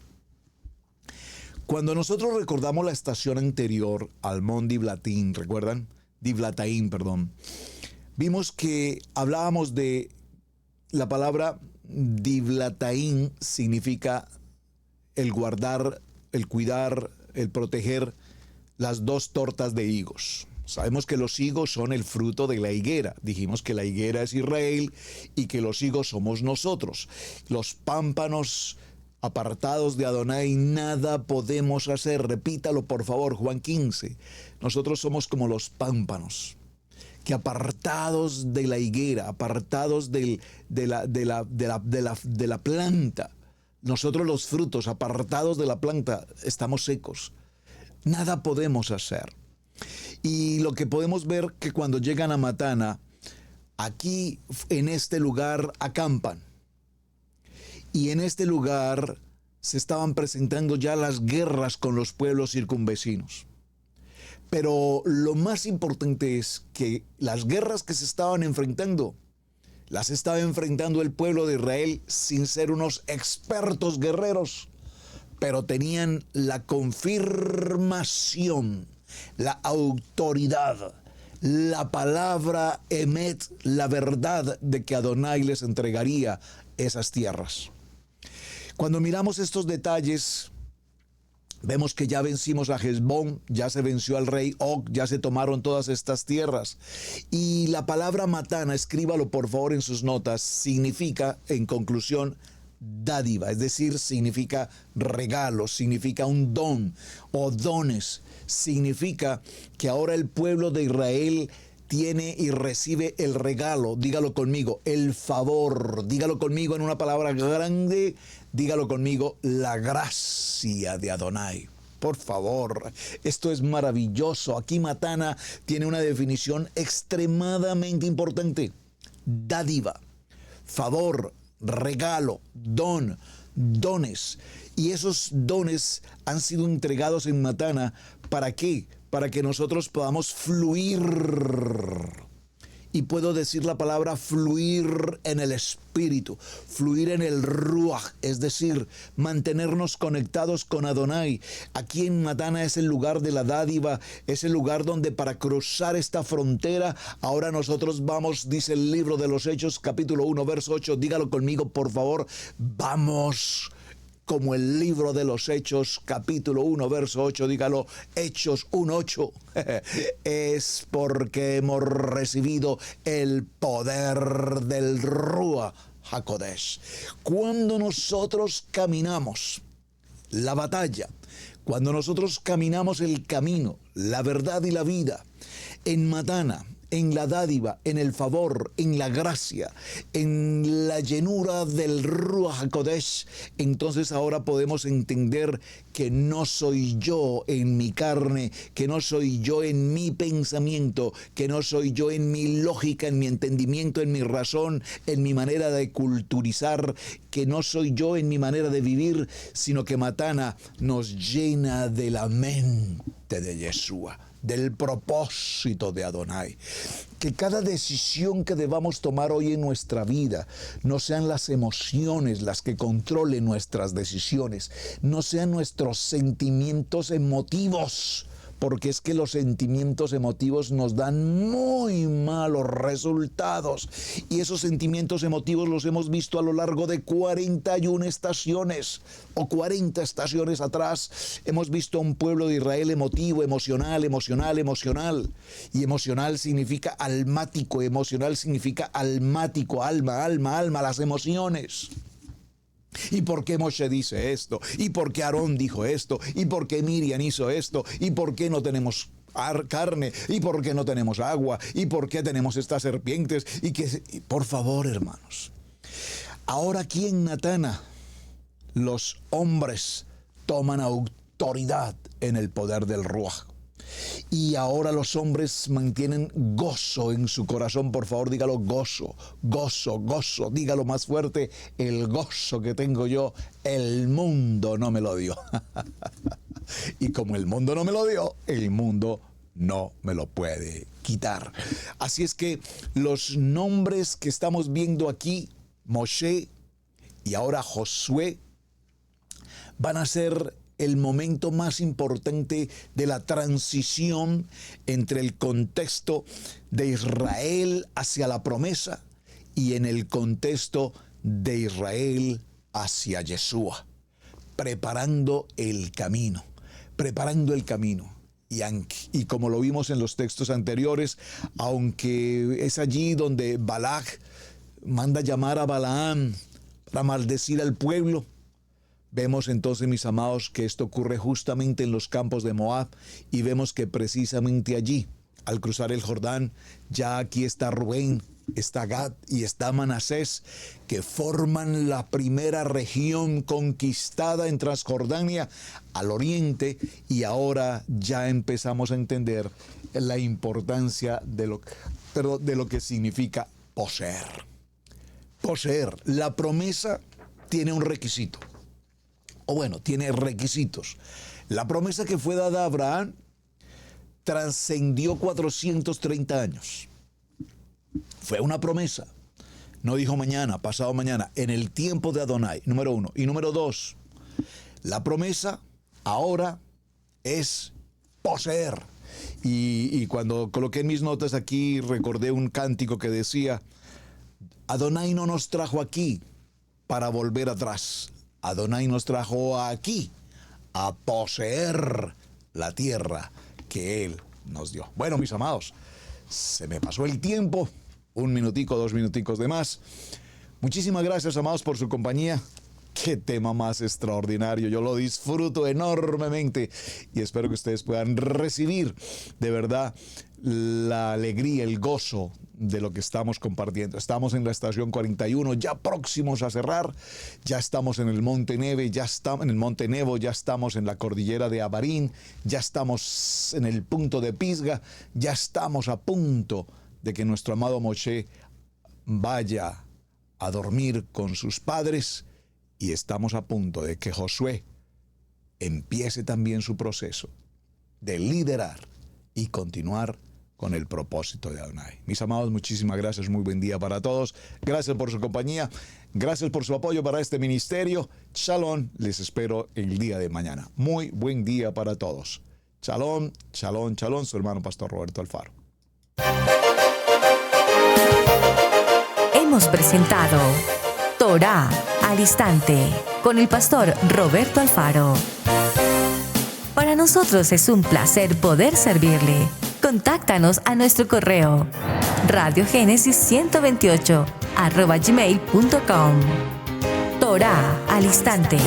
Cuando nosotros recordamos la estación anterior al Monte Diblatín, ¿recuerdan? Diblataín, perdón. Vimos que hablábamos de la palabra Diblataín, significa el guardar, el cuidar, el proteger las dos tortas de higos. Sabemos que los higos son el fruto de la higuera. Dijimos que la higuera es Israel y que los higos somos nosotros. Los pámpanos apartados de Adonai, nada podemos hacer. Repítalo, por favor, Juan 15. Nosotros somos como los pámpanos, que apartados de la higuera, apartados de la planta, nosotros los frutos, apartados de la planta, estamos secos. Nada podemos hacer. Y lo que podemos ver que cuando llegan a Matana, aquí en este lugar acampan. Y en este lugar se estaban presentando ya las guerras con los pueblos circunvecinos. Pero lo más importante es que las guerras que se estaban enfrentando, las estaba enfrentando el pueblo de Israel sin ser unos expertos guerreros, pero tenían la confirmación, la autoridad, la palabra emet, la verdad de que Adonai les entregaría esas tierras. Cuando miramos estos detalles, vemos que ya vencimos a Hezbón, ya se venció al rey Og, ya se tomaron todas estas tierras. Y la palabra Matana, escríbalo por favor en sus notas, significa, en conclusión, dádiva, es decir, significa regalo, significa un don o dones. Significa que ahora el pueblo de Israel tiene y recibe el regalo, dígalo conmigo, el favor, dígalo conmigo en una palabra grande, dígalo conmigo, la gracia de Adonai. Por favor, esto es maravilloso. Aquí Matana tiene una definición extremadamente importante. Dádiva, favor, regalo, don, dones. Y esos dones han sido entregados en Matana, ¿para qué? Para que nosotros podamos fluir. Y puedo decir la palabra fluir en el espíritu, fluir en el ruach, es decir, mantenernos conectados con Adonai. Aquí en Matana es el lugar de la dádiva, es el lugar donde para cruzar esta frontera, ahora nosotros vamos, dice el libro de los Hechos, capítulo 1, verso 8, dígalo conmigo por favor, vamos. Como el libro de los Hechos, capítulo 1, verso 8, dígalo, Hechos 1:8, es porque hemos recibido el poder del Ruach HaKodesh. Cuando nosotros caminamos la batalla, cuando nosotros caminamos el camino, la verdad y la vida, en Matana, en la dádiva, en el favor, en la gracia, en la llenura del Ruach HaKodesh, entonces ahora podemos entender que no soy yo en mi carne, que no soy yo en mi pensamiento, que no soy yo en mi lógica, en mi entendimiento, en mi razón, en mi manera de culturizar, que no soy yo en mi manera de vivir, sino que Matana nos llena de la mente de Yeshua, del propósito de Adonai. Que cada decisión que debamos tomar hoy en nuestra vida no sean las emociones las que controlen nuestras decisiones, no sean nuestros sentimientos emotivos, porque es que los sentimientos emotivos nos dan muy malos resultados. Y esos sentimientos emotivos los hemos visto a lo largo de 41 estaciones o 40 estaciones atrás. Hemos visto a un pueblo de Israel emotivo, emocional. Y emocional significa almático, emocional significa almático, alma, las emociones. ¿Y por qué Moshe dice esto? ¿Y por qué Aarón dijo esto? ¿Y por qué Miriam hizo esto? ¿Y por qué no tenemos carne? ¿Y por qué no tenemos agua? ¿Y por qué tenemos estas serpientes? Y por favor, hermanos, ahora aquí en Natana los hombres toman autoridad en el poder del Ruach. Y ahora los hombres mantienen gozo en su corazón. Por favor, dígalo: gozo, gozo, gozo. Dígalo más fuerte: el gozo que tengo yo, el mundo no me lo dio. Y como el mundo no me lo dio, el mundo no me lo puede quitar. Así es que los nombres que estamos viendo aquí, Moshe y ahora Josué, van a ser el momento más importante de la transición entre el contexto de Israel hacia la promesa y en el contexto de Israel hacia Yeshua, preparando el camino. Y como lo vimos en los textos anteriores, aunque es allí donde Balak manda llamar a Balaam para maldecir al pueblo, vemos entonces, mis amados, que esto ocurre justamente en los campos de Moab, y vemos que precisamente allí, al cruzar el Jordán, ya aquí está Rubén, está Gad y está Manasés, que forman la primera región conquistada en Transjordania al oriente, y ahora ya empezamos a entender la importancia de lo que significa poseer. Poseer. La promesa tiene un requisito. Tiene requisitos. La promesa que fue dada a Abraham trascendió 430 años. Fue una promesa. No dijo mañana, pasado mañana, en el tiempo de Adonai, número 1. Y número 2, la promesa ahora es poseer. Y cuando coloqué en mis notas aquí, recordé un cántico que decía: Adonai no nos trajo aquí para volver atrás. Adonai nos trajo aquí a poseer la tierra que Él nos dio. Bueno, mis amados, se me pasó el tiempo, 1 minutico, 2 minuticos de más. Muchísimas gracias, amados, por su compañía. Qué tema más extraordinario, yo lo disfruto enormemente y espero que ustedes puedan recibir de verdad la alegría, el gozo de lo que estamos compartiendo. Estamos en la estación 41, ya próximos a cerrar, ya estamos en el Monte Nebo, ya estamos en la cordillera de Abarín, ya estamos en el punto de Pisga, ya estamos a punto de que nuestro amado Moshe vaya a dormir con sus padres, y estamos a punto de que Josué empiece también su proceso de liderar y continuar con el propósito de Adonai. Mis amados, muchísimas gracias, muy buen día para todos. Gracias por su compañía, gracias por su apoyo para este ministerio. Shalom, les espero el día de mañana. Muy buen día para todos. Shalom, shalom, shalom, su hermano Pastor Roberto Alfaro. Hemos presentado Torá al Instante con el Pastor Roberto Alfaro. Para nosotros es un placer poder servirle. Contáctanos a nuestro correo radiogenesis128@gmail.com. Torá al Instante.